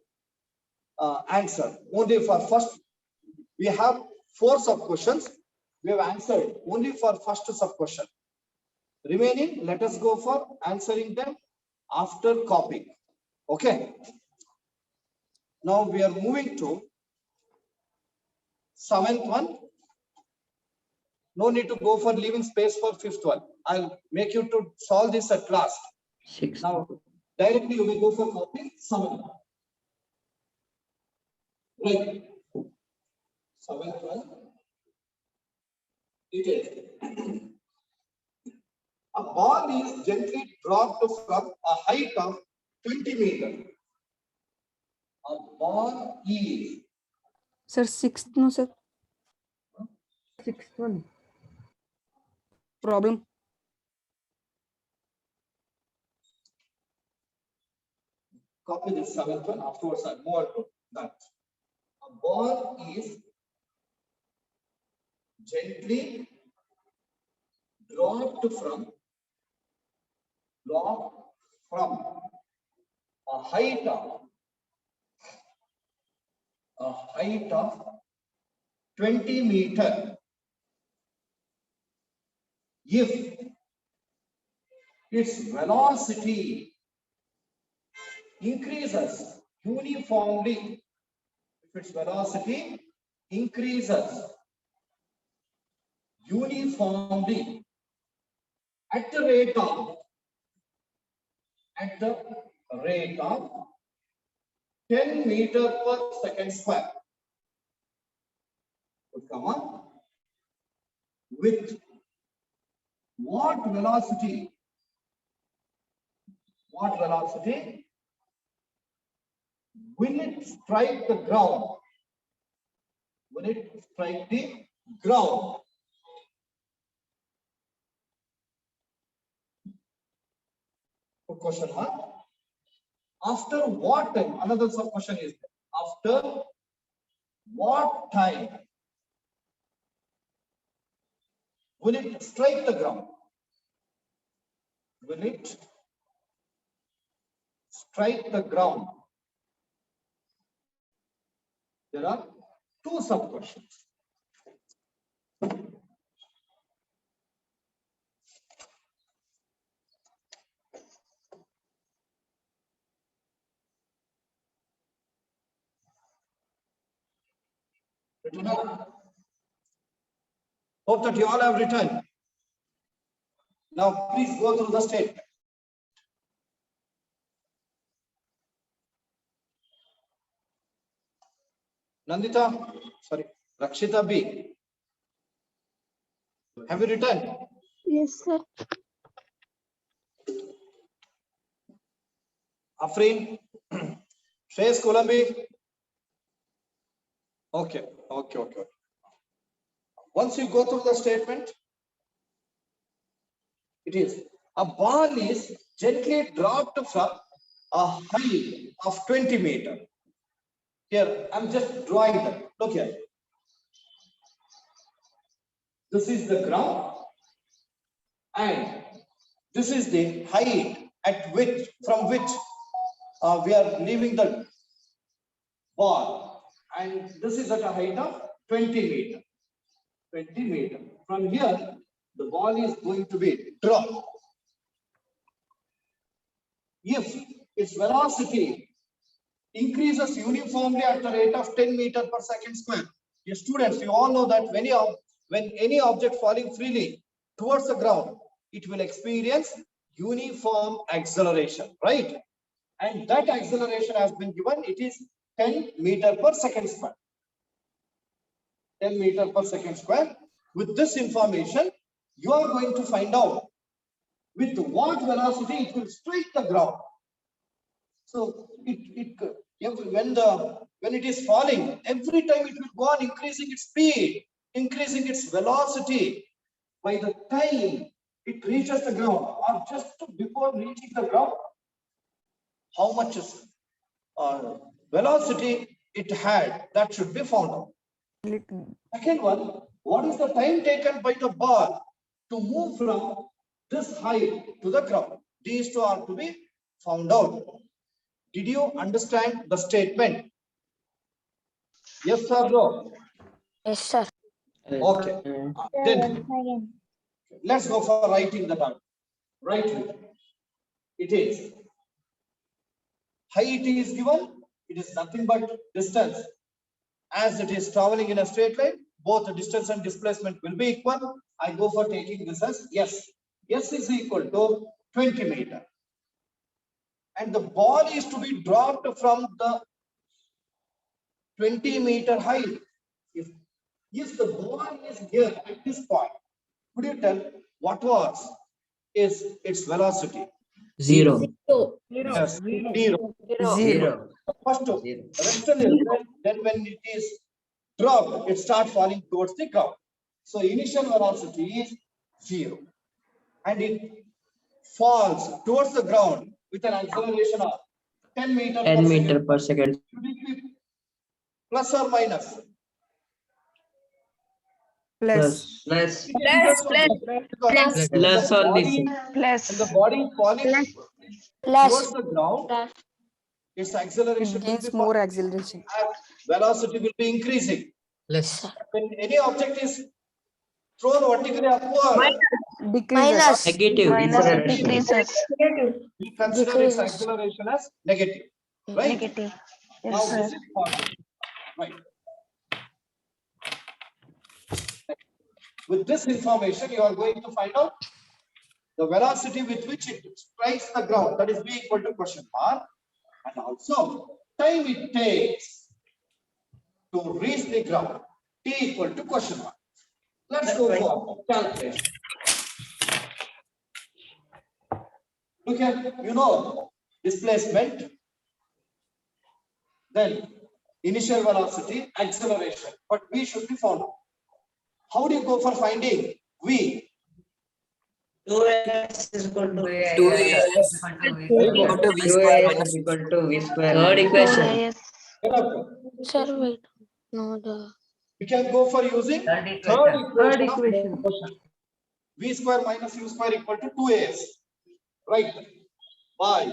answer. Only for first, we have 4 sub questions. We have answered only for first sub question. Remaining, let us go for answering them after copying. Okay. Now we are moving to 7th one. No need to go for leaving space for 5th one. I'll make you to solve this at last. 6. Now, directly you will go for copying 7th one. Right. 7th one. It is. A ball is gently dropped from a height of 20 meters. A ball is. Sir, 6th, no, sir. 6th one. Problem. Copy this 7th one. Afterwards, I'll move on to that. A ball is gently dropped from a height of 20 meters. If its velocity increases uniformly, at the rate of 10 meters per second square. Come on. With what velocity? Will it strike the ground? Good question mark. After what time? Another sub question is there. After what time will it strike the ground? Will it strike the ground? There are 2 sub questions. Hope that you all have written. Now please go through the statement. Nandita, sorry, Rakshita B. Have you written? Yes, sir. Afreen, Shreyas Kolambi. Okay. Once you go through the statement, it is a ball is gently dropped from a height of 20 meters. Here, I'm just drawing them. Look here. This is the ground, and this is the height from which we are leaving the ball, and this is at a height of 20 meters. 20 meters. From here, the ball is going to be dropped. If its velocity increases uniformly at the rate of 10 meters per second square. Yes, students, you all know that when any object falling freely towards the ground, it will experience uniform acceleration, right? And that acceleration has been given. It is 10 meters per second square. 10 meters per second square. With this information, you are going to find out with what velocity it will strike the ground. So when it is falling, every time it will go on increasing its speed, increasing its velocity. By the time it reaches the ground or just before reaching the ground, how much is velocity it had, that should be found out. Second one, what is the time taken by the ball to move from this height to the ground? These two are to be found out. Did you understand the statement? Yes or no? Yes, sir. Okay. Then let's go for writing that out. Right. It is height is given. It is nothing but distance. As it is traveling in a straight line, both the distance and displacement will be equal. I go for taking this as yes. S is equal to 20 meter. And the ball is to be dropped from the 20-meter height. If the ball is here at this point, could you tell what was its velocity? Zero. Yes, zero. Zero. First, rest a little bit, then when it is dropped, it starts falling towards the ground. So initial velocity is 0. And it falls towards the ground with an acceleration of 10 meters 10 meter per second. Plus or minus? Plus. Plus Plus on this. And the body is falling towards the ground, its acceleration will Gains be more acceleration. velocity will be increasing. Plus. When any object is thrown vertically upward, Decreases. Negative. we consider its acceleration as negative. Right? Negative. Now this is positive. Right. With this information, you are going to find out the velocity with which it strikes the ground, that is v equal to question mark, and also time it takes to reach the ground, t equal to question mark. Let's go for calculation. Look at, displacement, then initial velocity, acceleration, but v should be found out. How do you go for finding v? 2x is equal to 2as equal to v square 2as minus is equal to v square. Third equation. Sir, wait. No, We can go for using third equation of motion. V square minus u square equal to 2as. Right. By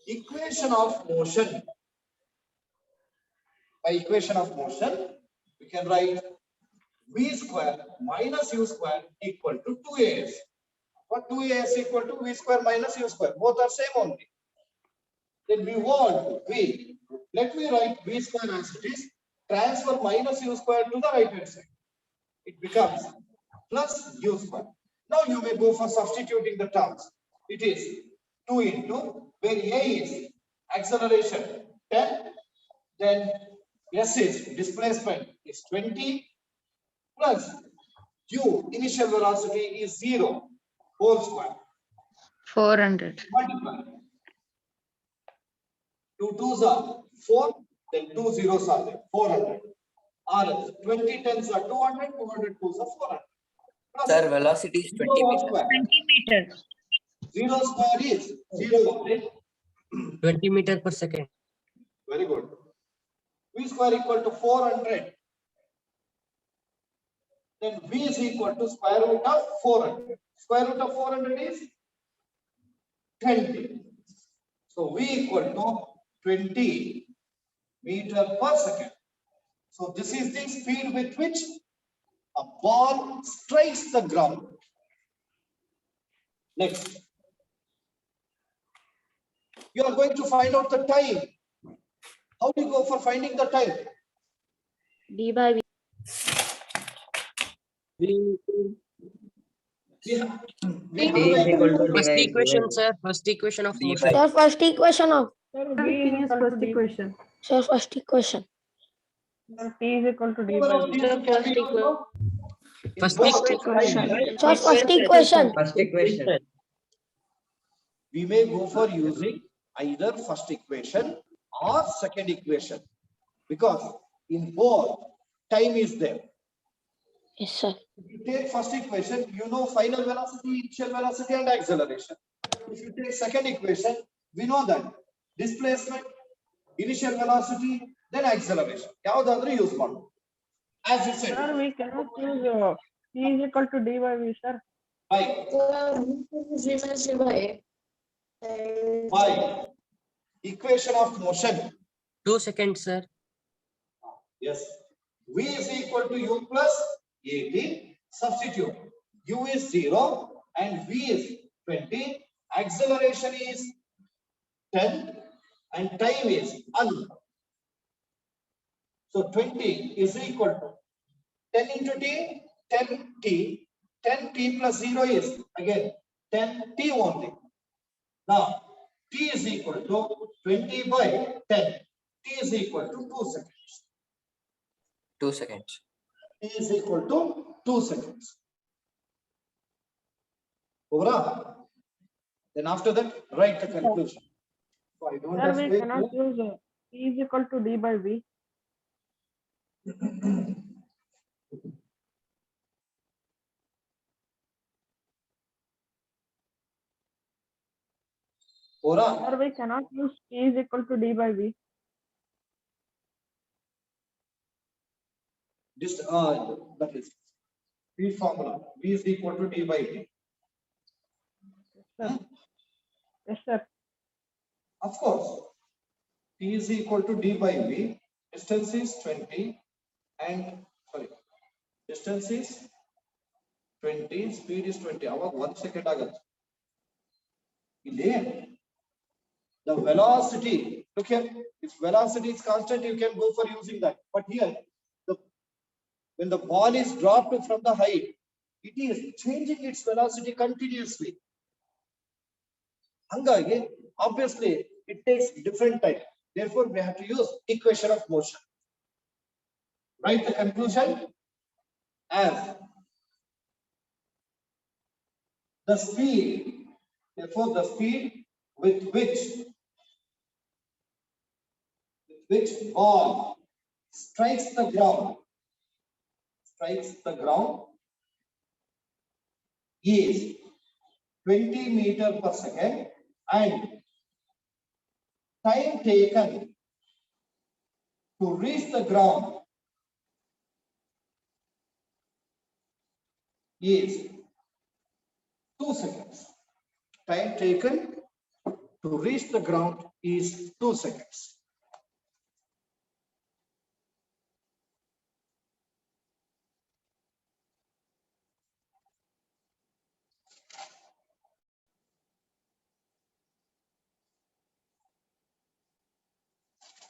equation of motion. By equation of motion, we can write v square minus u square equal to 2as. What 2as equal to v square minus u square? Both are same only. Then we want v. Let me write v square as it is. Transfer minus u square to the right hand side. It becomes plus u square. Now you may go for substituting the terms. It is 2 into where a is acceleration 10, then s is displacement is 20 plus u initial velocity is 0 whole square. 400. Multiply. 2 2s are 4, then 2 zeros are there, 400. RS 20 tens are 200, 200 2s are 400. Plus sir velocity is 20 meters. 0 square is 0. 20 meter per second. Very good. V square equal to 400. Then V is equal to square root of 400. Square root of 400 is 20. So V equal to 20 meter per second. So this is the speed with which a ball strikes the ground. Next. You are going to find out the time. How do you go for finding the time? D by V. First equation, sir. First equation of motion. Sir, first equation of. First equation. Sir, first equation. T is equal to d by v. First equation. Sir, first equation. First equation. We may go for using either first equation or second equation because in both time is there. Yes, sir. If you take first equation, you know final velocity, initial velocity, and acceleration. If you take second equation, we know that displacement, initial velocity, then acceleration. ಯಾವ್ದಾದ್ರೂ use ಮಾಡು. As you said. Sir, we cannot use P is equal to D by V, sir. Why? Why? Equation of motion. 2 seconds, sir. Yes. V is equal to U plus 18. Substitute. U is 0 and V is 20. Acceleration is 10 and time is unknown. So 20 is equal to 10 into T, 10T. 10T plus 0 is again 10T only. Now T is equal to 20 by 10. T is equal to 2 seconds. 2 seconds. T is equal to 2 seconds. Over. Then after that, write the conclusion. So I don't Sir, have we to cannot use P is equal to D by V. Sir, we cannot use P is equal to D by V. Just that is speed formula. V is equal to D by T. Sir. Yes, sir. Of course, T is equal to D by V. Distance is 20 and distance is 20, speed is 20. Our 1 second agat. The velocity, look here, if velocity is constant, you can go for using that. But here, when the ball is dropped from the height, it is changing its velocity continuously. Hangage, obviously, it takes different time. Therefore, we have to use equation of motion. Write the conclusion as the speed, therefore the speed with which ball strikes the ground is 20 meters per second and time taken to reach the ground is 2 seconds. Time taken to reach the ground is 2 seconds.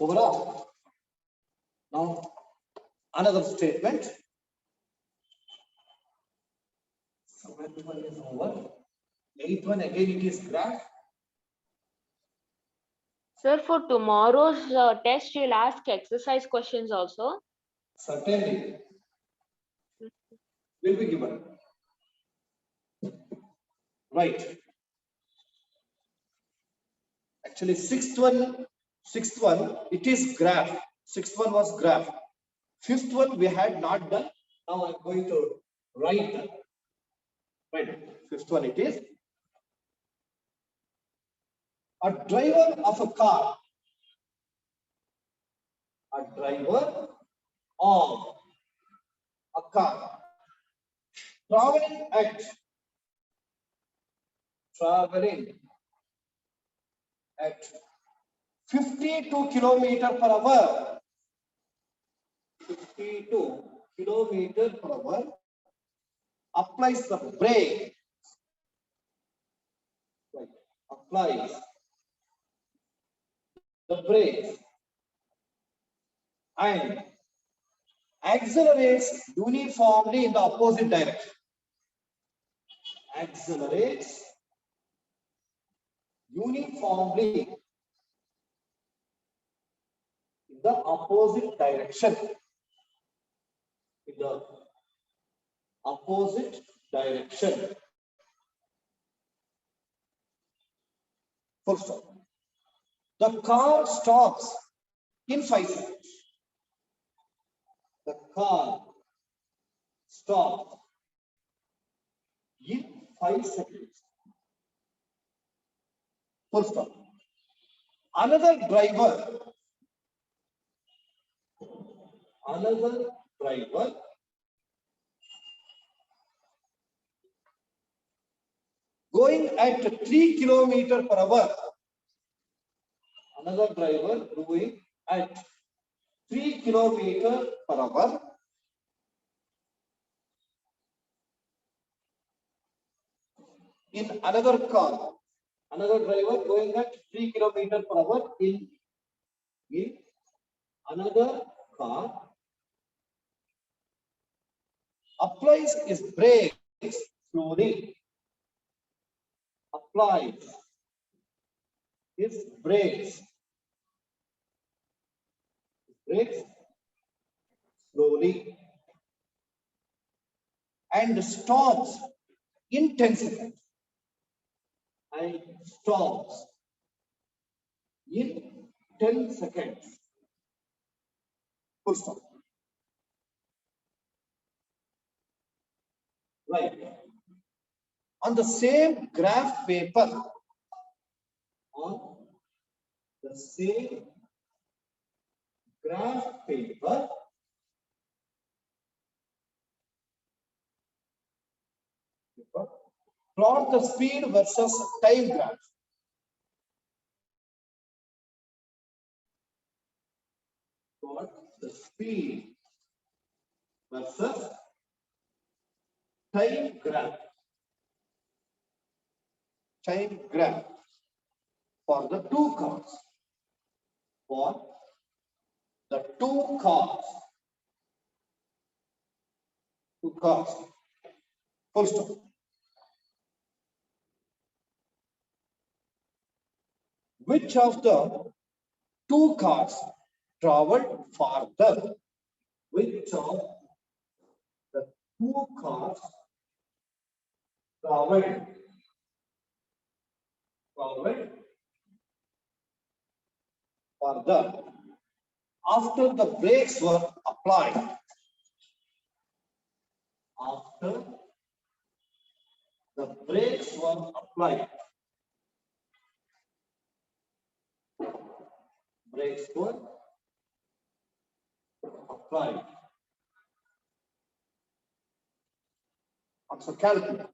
Overall, now another statement. 7th one is over. 8th one again it is graph. Sir, for tomorrow's test, you'll ask exercise questions also. Certainly will be given. Right. Actually, sixth one, it is graph. Sixth one was graph. Fifth one we had not done. Now I'm going to write that. Right. Fifth one it is. A driver of a car. A driver of a car traveling at 52 kilometers per hour. 52 kilometers per hour. Applies the brake. Right. Applies the brake and accelerates uniformly in the opposite direction. Accelerates uniformly in the opposite direction. In the opposite direction. Full stop. The car stops in 5 seconds. The car stop in 5 seconds. Full stop. Another driver going at 3 km per hour. Another driver going at 3 km per hour in another car. Another driver going at 3 km per hour in another car applies his brakes slowly. Applies his brakes slowly and stops in 10 seconds. And stops in 10 seconds. Full stop. Right. On the same graph paper, plot the speed versus time graph. Plot the speed versus time graph. Time graph for the two cars. Two cars. Full stop. Which of the two cars traveled farther? Which of the two cars traveled farther after the brakes were applied? After the brakes were applied. Brakes were applied. Also calculate.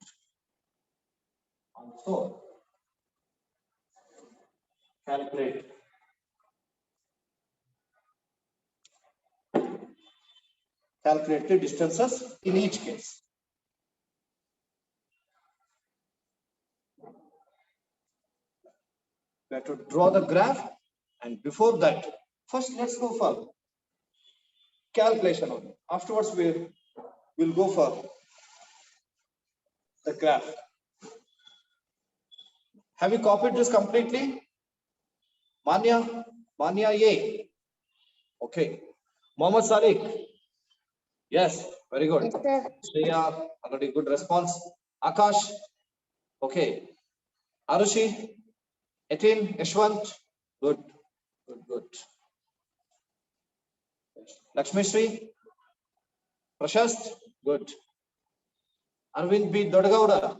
Calculate the distances in each case. We have to draw the graph, and before that, first let's go for calculation only. Afterwards, we'll go for the graph. Have you copied this completely? Manya A. Okay. Mohammed Sadiq. Yes, very good. Yes, sir. Shreya, already good response. Akash. Okay. Arushi. Etin, Yashwant. Good. Lakshmi Shri. Prashast. Good. Arvind B. Dodgauda.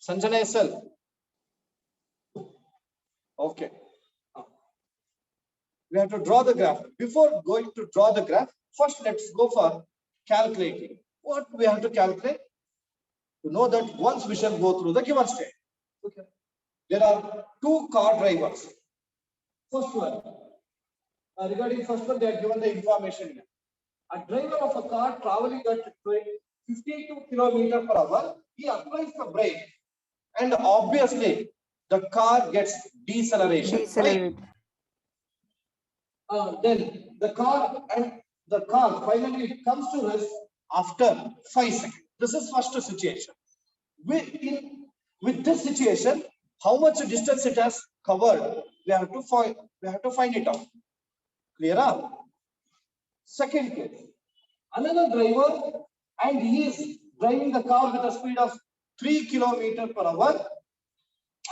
Sanjana SL. Okay. We have to draw the graph. Before going to draw the graph, first let's go for calculating. What we have to calculate? To know that once we shall go through the given state. Okay. There are two car drivers. First one. Regarding first one, they are given the information here. A driver of a car traveling at 52 km per hour, he applies the brake, and obviously the car gets deceleration. Right? Then the car finally comes to rest after 5 seconds. This is first situation. With this situation, how much distance it has covered, we have to find it out. Clear up? Second case, another driver, and he is driving the car with a speed of 3 km per hour,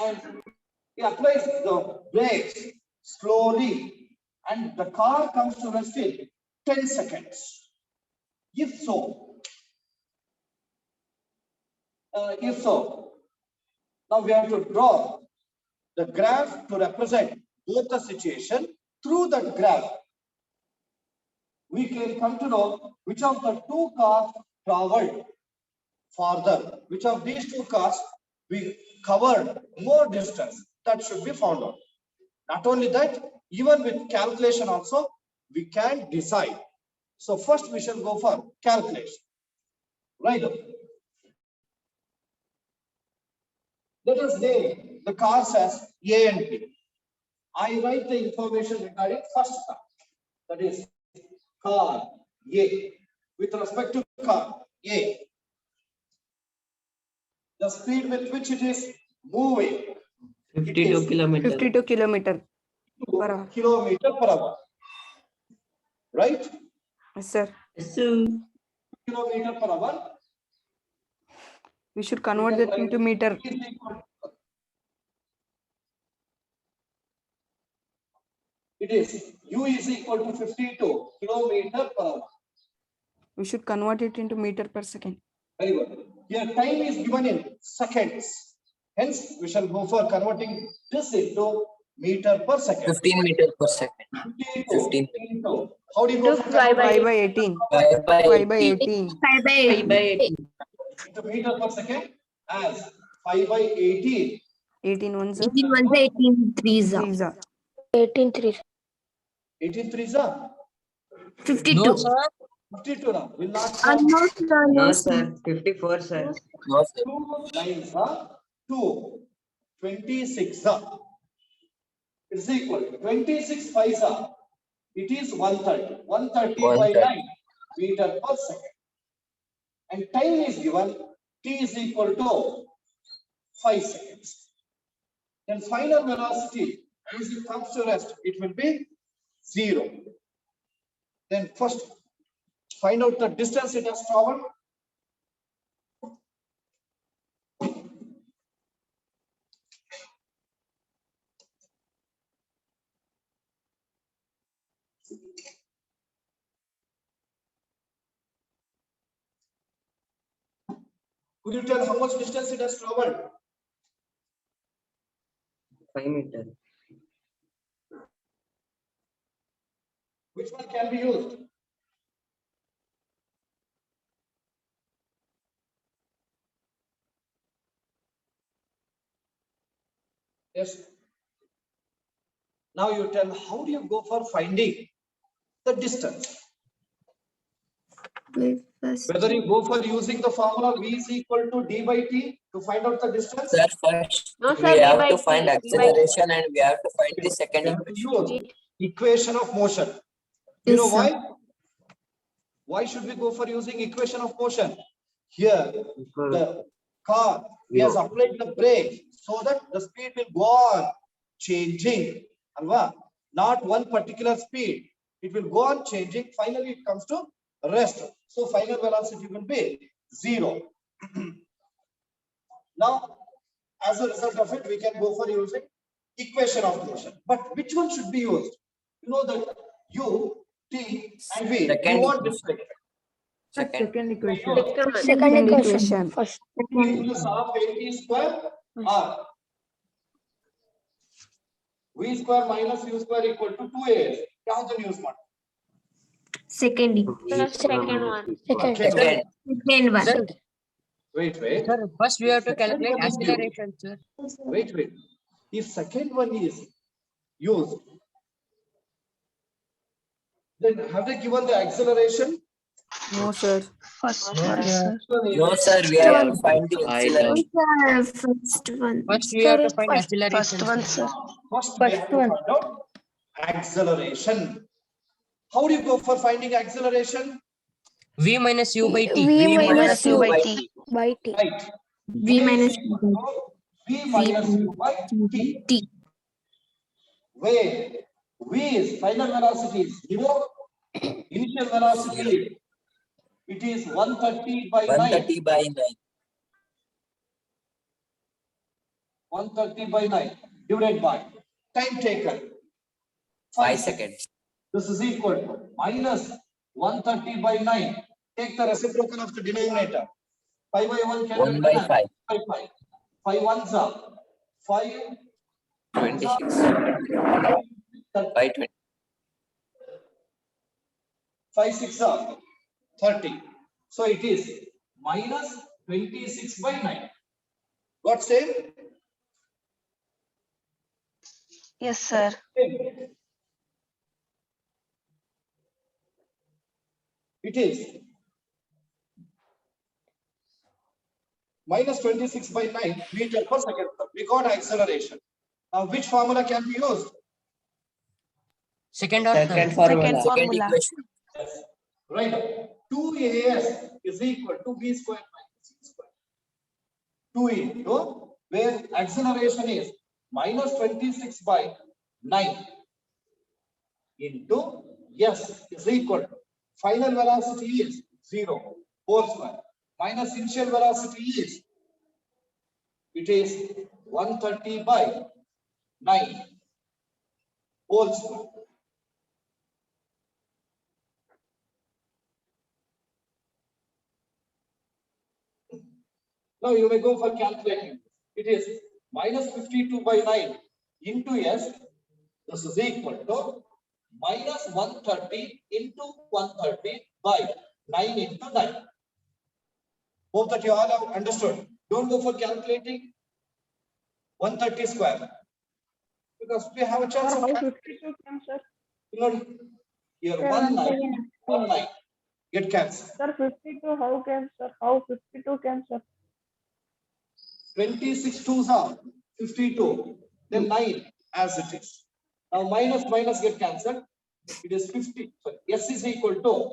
and he applies the brakes slowly, and the car comes to rest in 10 seconds. If so, If so, now we have to draw the graph to represent both the situation. Through that graph, we can come to know which of the two cars traveled farther. Which of these two cars we covered more distance, that should be found out. Not only that, even with calculation also, we can decide. So first we shall go for calculation. Right. Let us name the cars as A and B. I write the information regarding first car. That is car A. With respect to car A, the speed with which it is moving. 52 kilometers. 52 kilometer per hour. Kilometer per hour. Right? Yes, sir. Kilometer per hour. We should convert that into meter. It is U is equal to 52 kilometer per hour. We should convert it into meter per second. Very good. Here time is given in seconds. Hence, we shall go for converting this into meter per second. 15 meters per second. 15. How do you go for 5 by 18. 5 by 5 by 18. 5 by 18. into meter per second as 5 by 18. 18 ones. 18 ones, 18 threes. 18 threes. 18 threes are 52. No, sir. 52 now. Will not No, sir. No, sir. 54, sir. No, sir. 2 9s are 2. 26 are. It is equal to 26 5s are. It is 130. 130 by 9 meter per second. And time is given. T is equal to 5 seconds. Then final velocity, as it comes to rest, it will be 0. Then first find out the distance it has traveled. Could you tell how much distance it has traveled? 5 meters. Which one can be used? Yes. Now you tell, how do you go for finding the distance? Whether you go for using the formula V is equal to d by t to find out the distance. Sir, first No, sir, we V have by to T, find V by acceleration and we have to find the second We have to equation. use equation of motion. You know why? Why should we go for using equation of motion? Here, the car has applied the brake so that the speed will go on changing. Alva? Not one particular speed. It will go on changing. Finally, it comes to rest. So final velocity will be 0. Now, as a result of it, we can go for using equation of motion. But which one should be used? You know that U, T, and V. Second You want this equation. Second equation. Second equation. First. Use of AT square or V square minus U square equal to 2AS. क्या होता है news में? Second. The second one. Second one. Sir, Wait. sir, first we have to Second calculate one is due. acceleration, sir. Wait. If second one is used, then have they given the acceleration? No, sir. First No, one. sir. No, sir, we have to find the acceleration. First one. First we have to find First acceleration. one, sir. First, we have to find out acceleration. How do you go for finding acceleration? V minus U by T. V minus U by T. By T. Right. V minus V minus U by T. T. Where V is final velocity is 0. Initial velocity, it is 130 by 9. 130 by 9. 130 by 9 divided by time taken 5 seconds. This is equal to minus 130 by 9. Take the reciprocal of the denominator. 5 by 1 can 1 by 5. 5. 5 ones are 5. 26. By 20. 5 6 are 30. So it is minus 26 by 9. Got same? Yes, sir. It is minus 26 by 9 meter per second. We got acceleration. Now, which formula can be used? Second or Second third? formula. Second Second formula. equation. Yes. Right. 2as is equal to v square minus c square. 2 into where acceleration is minus 26 by 9 into s is equal to final velocity is 0 whole square minus initial velocity is it is 130 by 9 whole square. Now you may go for calculating. It is minus 52 by 9 into s. This is equal to minus 130 into 130 by 9 into 9. Hope that you all have understood. Don't go for calculating 130 square. Because we have a chance Sir, of how calculating. 52 came, sir? Here Sir, 1 once 9, again. 1 9 get cancelled. Sir, 52 how came, sir? How 52 came, sir? 26 twos are 52, then 9 as it is. Now minus minus get cancelled. It is 50. So s is equal to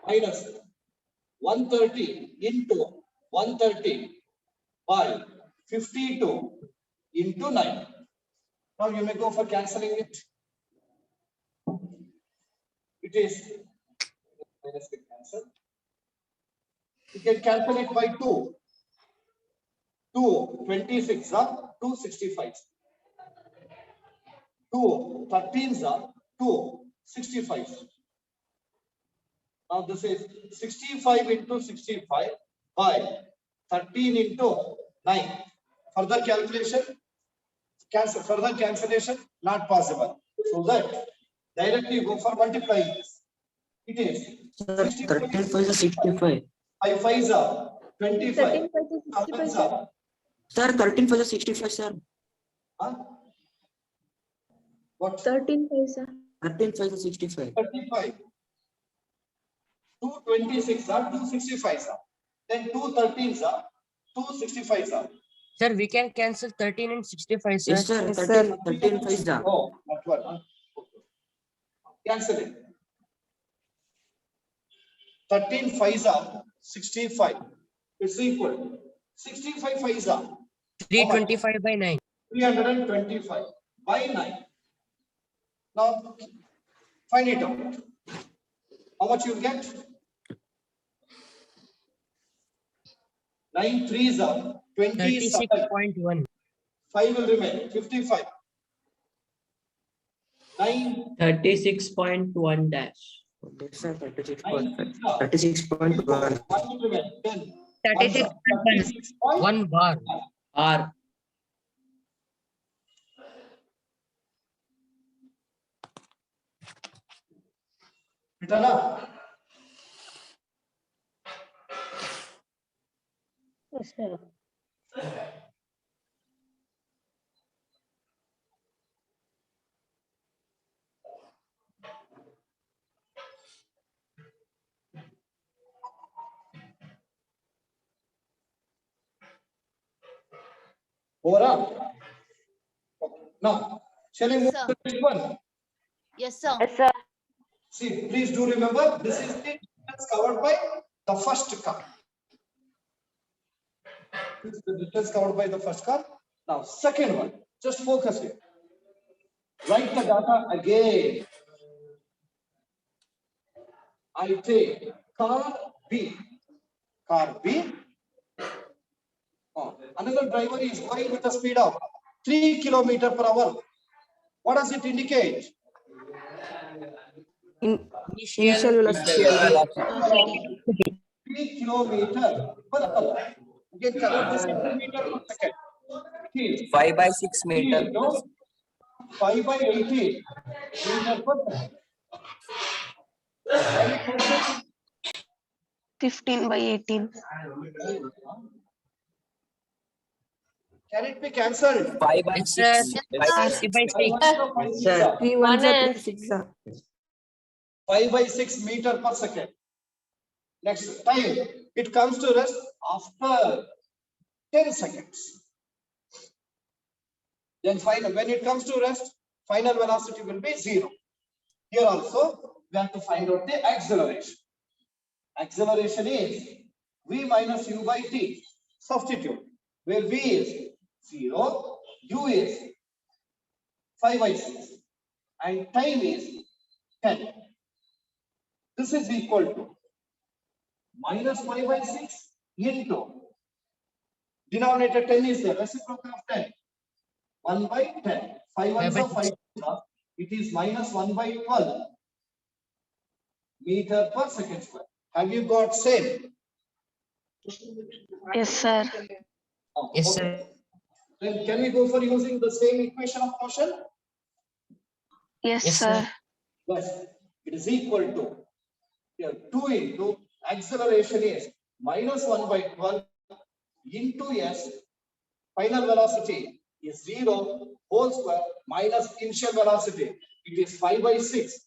minus 130 into 130 by 52 into 9. Now you may go for cancelling it. It is minus get cancelled. You can cancel it by 2. 2 26 are 2 65. 2 13s are 2 65. Now this is 65 into 65 by 13 into 9. Further calculation, further cancellation not possible. So that directly go for multiplying this. It is 13 for the 65. 5 5s are 25. 13 5 65, sir. Sir, 13 for the 65, sir. Huh? What? 13 5, sir. 13 for the 65. 35. 226 are 265 are. Then 213s are 265 are. Sir, we can cancel 13 and 65, sir. Yes, sir. 13 for the. Oh, not one. Huh? Okay. Cancel it. 13 5s are 65. It's equal to 65 5s are 325 by 9. 325 by 9. Now find it out. How much you get? 9 3s are 27. 36.1. 5 will remain 55. 9 36.1 dash. Yes, sir. 36.1. 36.1. 1 will remain 10. 36.1. 1 bar. R. Itala? Yes, sir. Over up. Now, shall I move to the next one? Yes, sir. Yes, sir. See, please do remember, this is the distance covered by the first car. This is the distance covered by the first car. Now, second one, just focus here. Write the data again. I take car B. Car B. Oh, another driver is going with a speed of 3 km/h. What does it indicate? Initial Initial velocity. 3 3 kilometer per hour. Again, convert this into meter per second. It is 5 by 6 meter. 5 by 18 meter per second. Any question? 15 by 18. Can it be cancelled? 5 by Yes, 6. sir. 5 by 5 6 by meter. 6. Sir. 3 One ones are is 3 6 are. 5 by 6 meter per second. Next time it comes to rest after 10 seconds. Then final, when it comes to rest, final velocity will be 0. Here also we have to find out the acceleration. Acceleration is v minus u by t. Substitute, where v is 0, u is 5 by 6 and time is 10. This is equal to minus 5 by 6 into denominator 10 is the reciprocal of 10. 1 by 10. 5 ones are 5. It is minus 1 by 12 meter per second square. Have you got same? yes, sir. Yes, Okay. sir. Then can we go for using the same equation of motion? Yes, Yes, sir. sir. Yes. It is equal to here 2 into acceleration is minus 1 by 12 into s. Final velocity is 0 whole square minus initial velocity. It is 5 by 6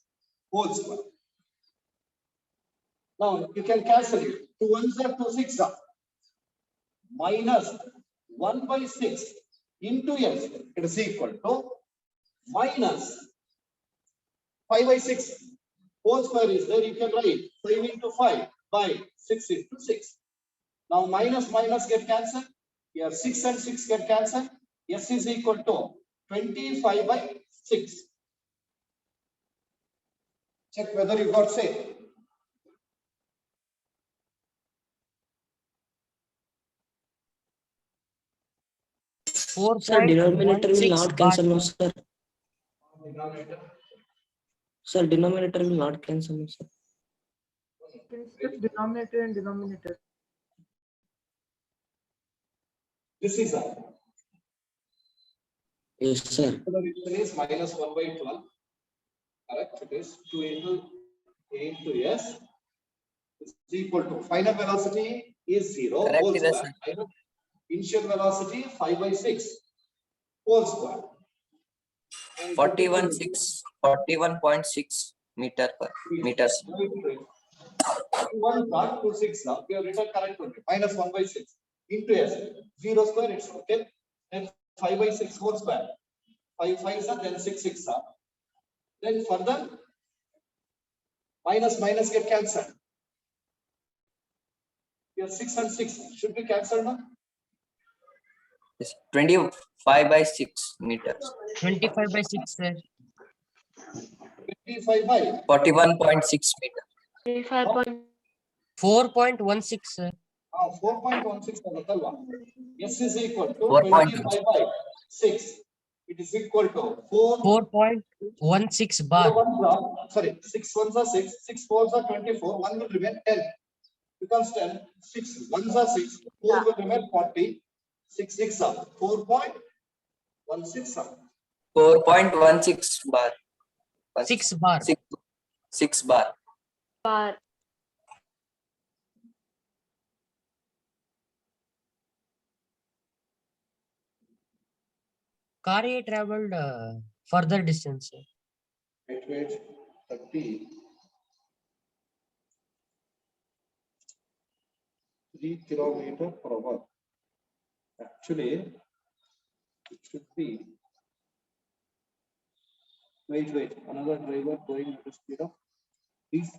whole square. Now you can cancel it. 2 ones are 2 6 are minus 1 by 6 into s. It is equal to minus 5 by 6 whole square is there. You can write 5 into 5 by 6 into 6. Now minus minus get cancelled. Here 6 and 6 get cancelled. S is equal to 25 by 6. Check whether you got same. Sir, denominator will 4.16 not bar. cancel, no, sir. Sir, denominator will not cancel, no, sir. Denominator and denominator. This is a Yes, sir. acceleration is minus 1 by 12. Correct. It is 2 into a into s is equal to final velocity is 0 Correct, whole yes, square. Initial velocity 5 by 6 whole square. 41.6 meter per meters. 1 not 2 6 now. We have written correct only. Minus 1 by 6 into s 0 square. It's okay. Then 5 by 6 whole square. 5 5s are then 6 6 are. Then further minus minus get cancelled. Here 6 and 6 should be cancelled now. Yes, 25 by 6 meters. 25 by 6, sir. 25 by 41.6 meter. 25 point. 4.16, sir. 4.16 another one. S is equal to 4.16. 25 by 6. It is equal to 4. 4.16 bar. Sorry, 6 ones are 6, 6 fours are 24, 1 will remain 10. Becomes 10, 6 ones are 6, 4 will remain 40, 6 6 are 4.16 are 4.16 bar. 6 bar. 6 bar. Bar. Car A traveled further distance, sir. Wait, 30. 3 kilometer per hour. Actually, it should be. Wait. Another driver going at the speed of this.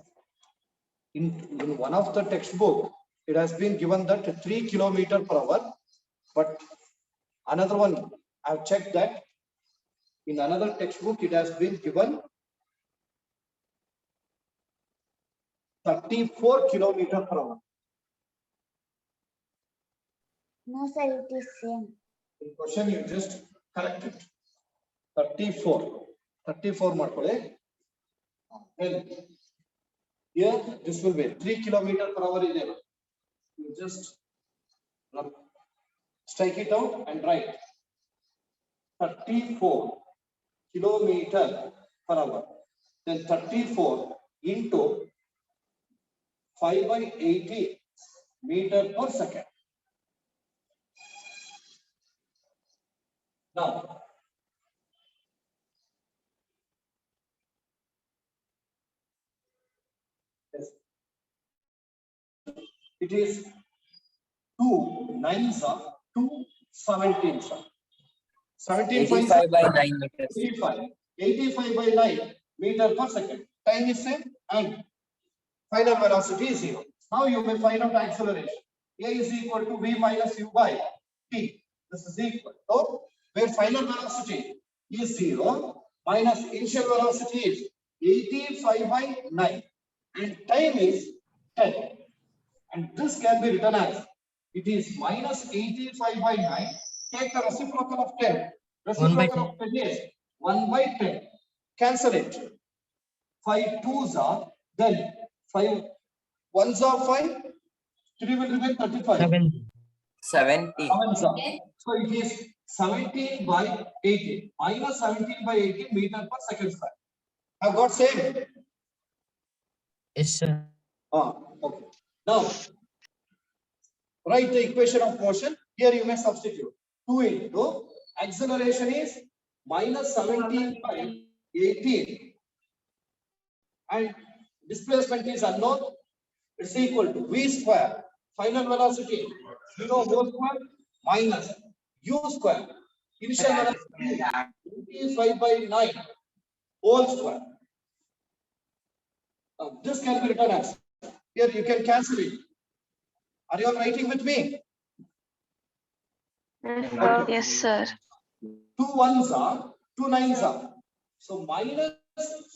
In one of the textbook, it has been given that 3 kilometer per hour. But another one, I have checked that. In another textbook, it has been given 34 kilometer per hour. No, sir, it is same. In question, you just correct it. 34. 34 ಮಾಡ್ಕೊಳ್ಳಿ. Then here this will be 3 kilometer per hour ಇದೆ. You just strike it out and write 34 kilometer per hour. Then 34 into 5 by 80 meter per second. Now, yes, it is 2 9s are 2 17s are 17 5s are 85 by 9 meters. 85 by 9 meter per second. Time is same and final velocity is 0. Now you may find out acceleration. A is equal to V minus U by T. This is equal to where final velocity is 0 minus initial velocity is 85 by 9 and time is 10. And this can be written as it is minus 85 by 9. Take the reciprocal of 10. Reciprocal of 10 is 1 by 10. Cancel it. 5 2s are then 5 1s are 5. 3 will remain 35. 70. 70. So it is 17 by 18. Minus 17 by 18 meter per second square. I've got same. Yes, sir. Okay. Now, write the equation of motion. Here you may substitute 2 into acceleration is minus 17 by 18 and displacement is unknown. It's equal to V square. Final velocity 0 whole square minus U square. Initial velocity 85 by 9 whole square. This can be written as here you can cancel it. Are you all writing with me? Yes, sir. 2 1s are 2 9s are. So minus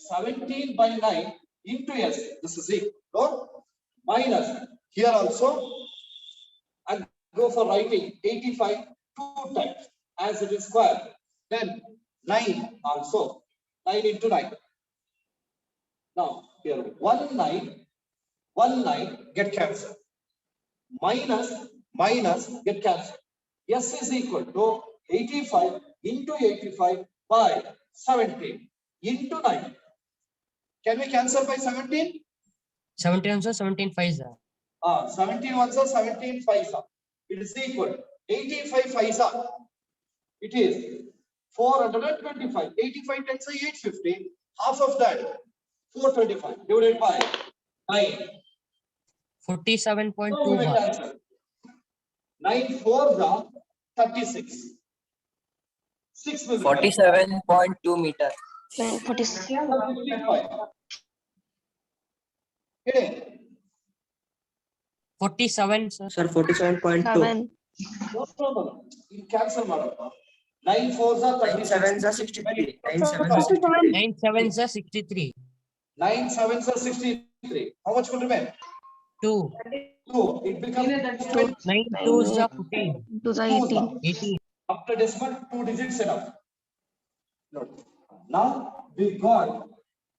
17 by 9 into S. This is equal minus here also and go for writing 85 2 times as it is square. Then 9 also 9 into 9. Now here 1 9 get cancelled. Minus get cancelled. S is equal to 85 into 85 by 17 into 9. Can we cancel by 17? 17 also 17 5s are. 17 ones are 17 5s are. It is equal 85 5s are. It is 425. 85 tens are 850. Half of that 425 divided by 9. 47.2 bar. 9 4s are 36. 6 will be 47.2 meter. 45. 47, sir. Sir, 47.2. 7. No. You cancel madam. 9 4s are 9 7s are 63. 9 7s are 63. 9 7s are 63. 9 7s are 63. How much will remain? 2. 2. It becomes 9 2s are 14. 2 are 18. 18. After decimal, 2 digits enough. Note. Now we got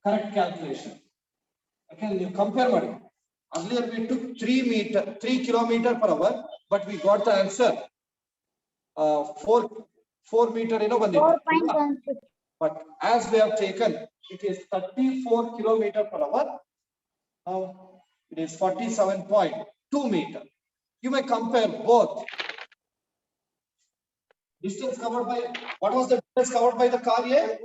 correct calculation. Again, you compare madam. Earlier we took 3 kilometer per hour, but we got the answer 4 meter, but as we have taken, it is 34 kilometer per hour. Now it is 47.2 meter. You may compare both. Distance covered by, what was the distance covered by the car here?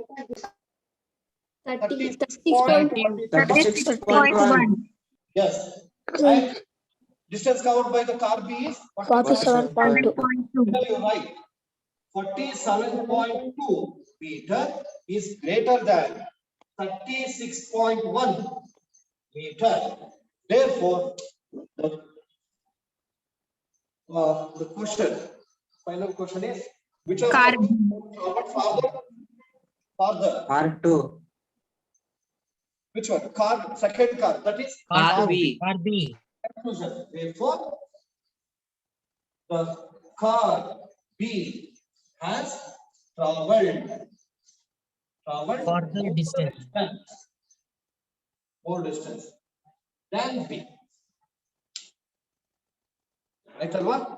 36.1. Yes. And distance covered by the car B is 47.2. you right. 47.2 meter is greater than 36.1 meter. Therefore, the question, final question is, which of Car. farther? R2. Which one? Car, second car, that is Car B. Car B. conclusion. Therefore, the car B has traveled Further distance. more distance than B. Right, Alva?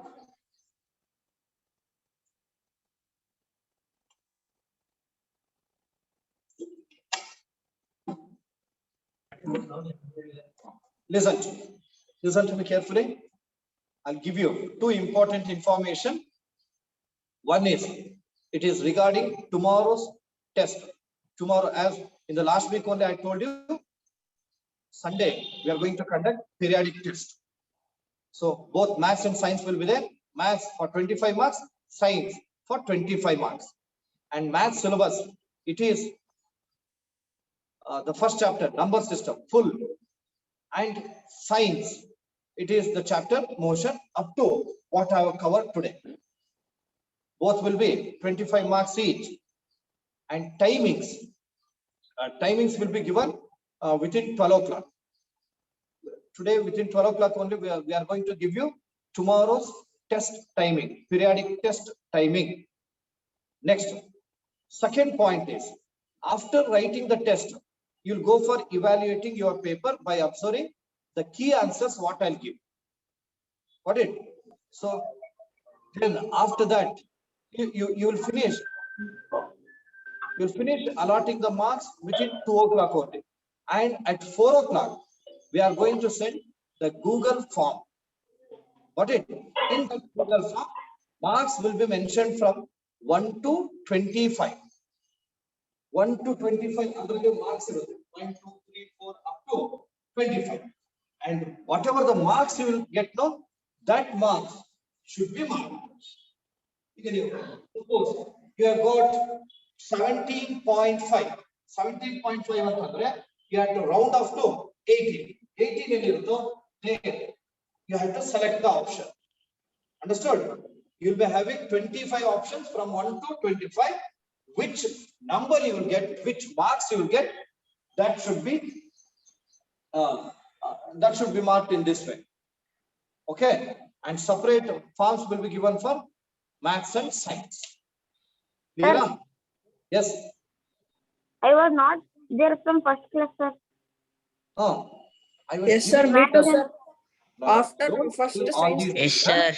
Listen to me carefully. I'll give you two important information. One is, it is regarding tomorrow's test. Tomorrow, as in the last week only I told you, Sunday, we are going to conduct periodic test. So both maths and science will be there. Maths for 25 marks, science for 25 marks. And maths syllabus, it is the first chapter, number system, full. And science, it is the chapter motion up to what I have covered today. Both will be 25 marks each. And timings will be given within 12 o'clock. Today, within 12 o'clock only, we are going to give you tomorrow's test timing, periodic test timing. Next, second point is, after writing the test, you'll go for evaluating your paper by observing the key answers what I'll give. Got it? So then after that, you'll finish allotting the marks within 2 o'clock only. And at 4 o'clock, we are going to send the Google form. Got it? In the Google form, marks will be mentioned from 1 to 25. 1 to 25 other marks, 1, 2, 3, 4 up to 25. And whatever the marks you will get now, that marks should be marked. Suppose you have got 17.5. 17.5 you have to round off to 18. 18 there you have to select the option. Understood? You will be having 25 options from 1 to 25. Which number you will get, which marks you will get, that should be marked in this way. Okay, and separate forms will be given for maths and science. Clear? Sir. Yes. I was not there from first class, sir. Oh, I was Yes, sir. giving- Meet us, sir. No, After don't first do all science. these Yes, things, sir.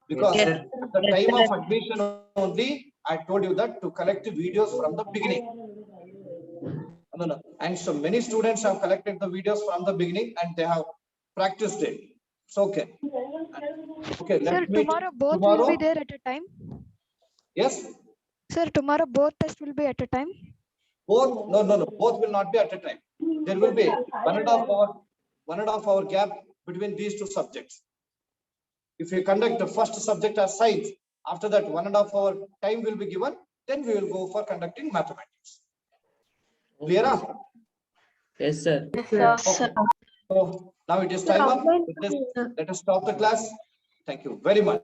because Yes, at the time of admission only, I told you that to collect the videos from the beginning. No. And so many students have collected the videos from the beginning and they have practiced it. It's okay. Okay, let's meet both tomorrow. will be there at a time. Yes, Sir, tomorrow both tests will be at a time. both. No. Both will not be at a time. There will be 1.5 hour gap between these two subjects. If you conduct the first subject as science, after that 1.5 hour time will be given, then we will go for conducting mathematics. Clear? Yes, sir. Sir. Okay. So now it is time up. Let us stop the class. Thank you very much.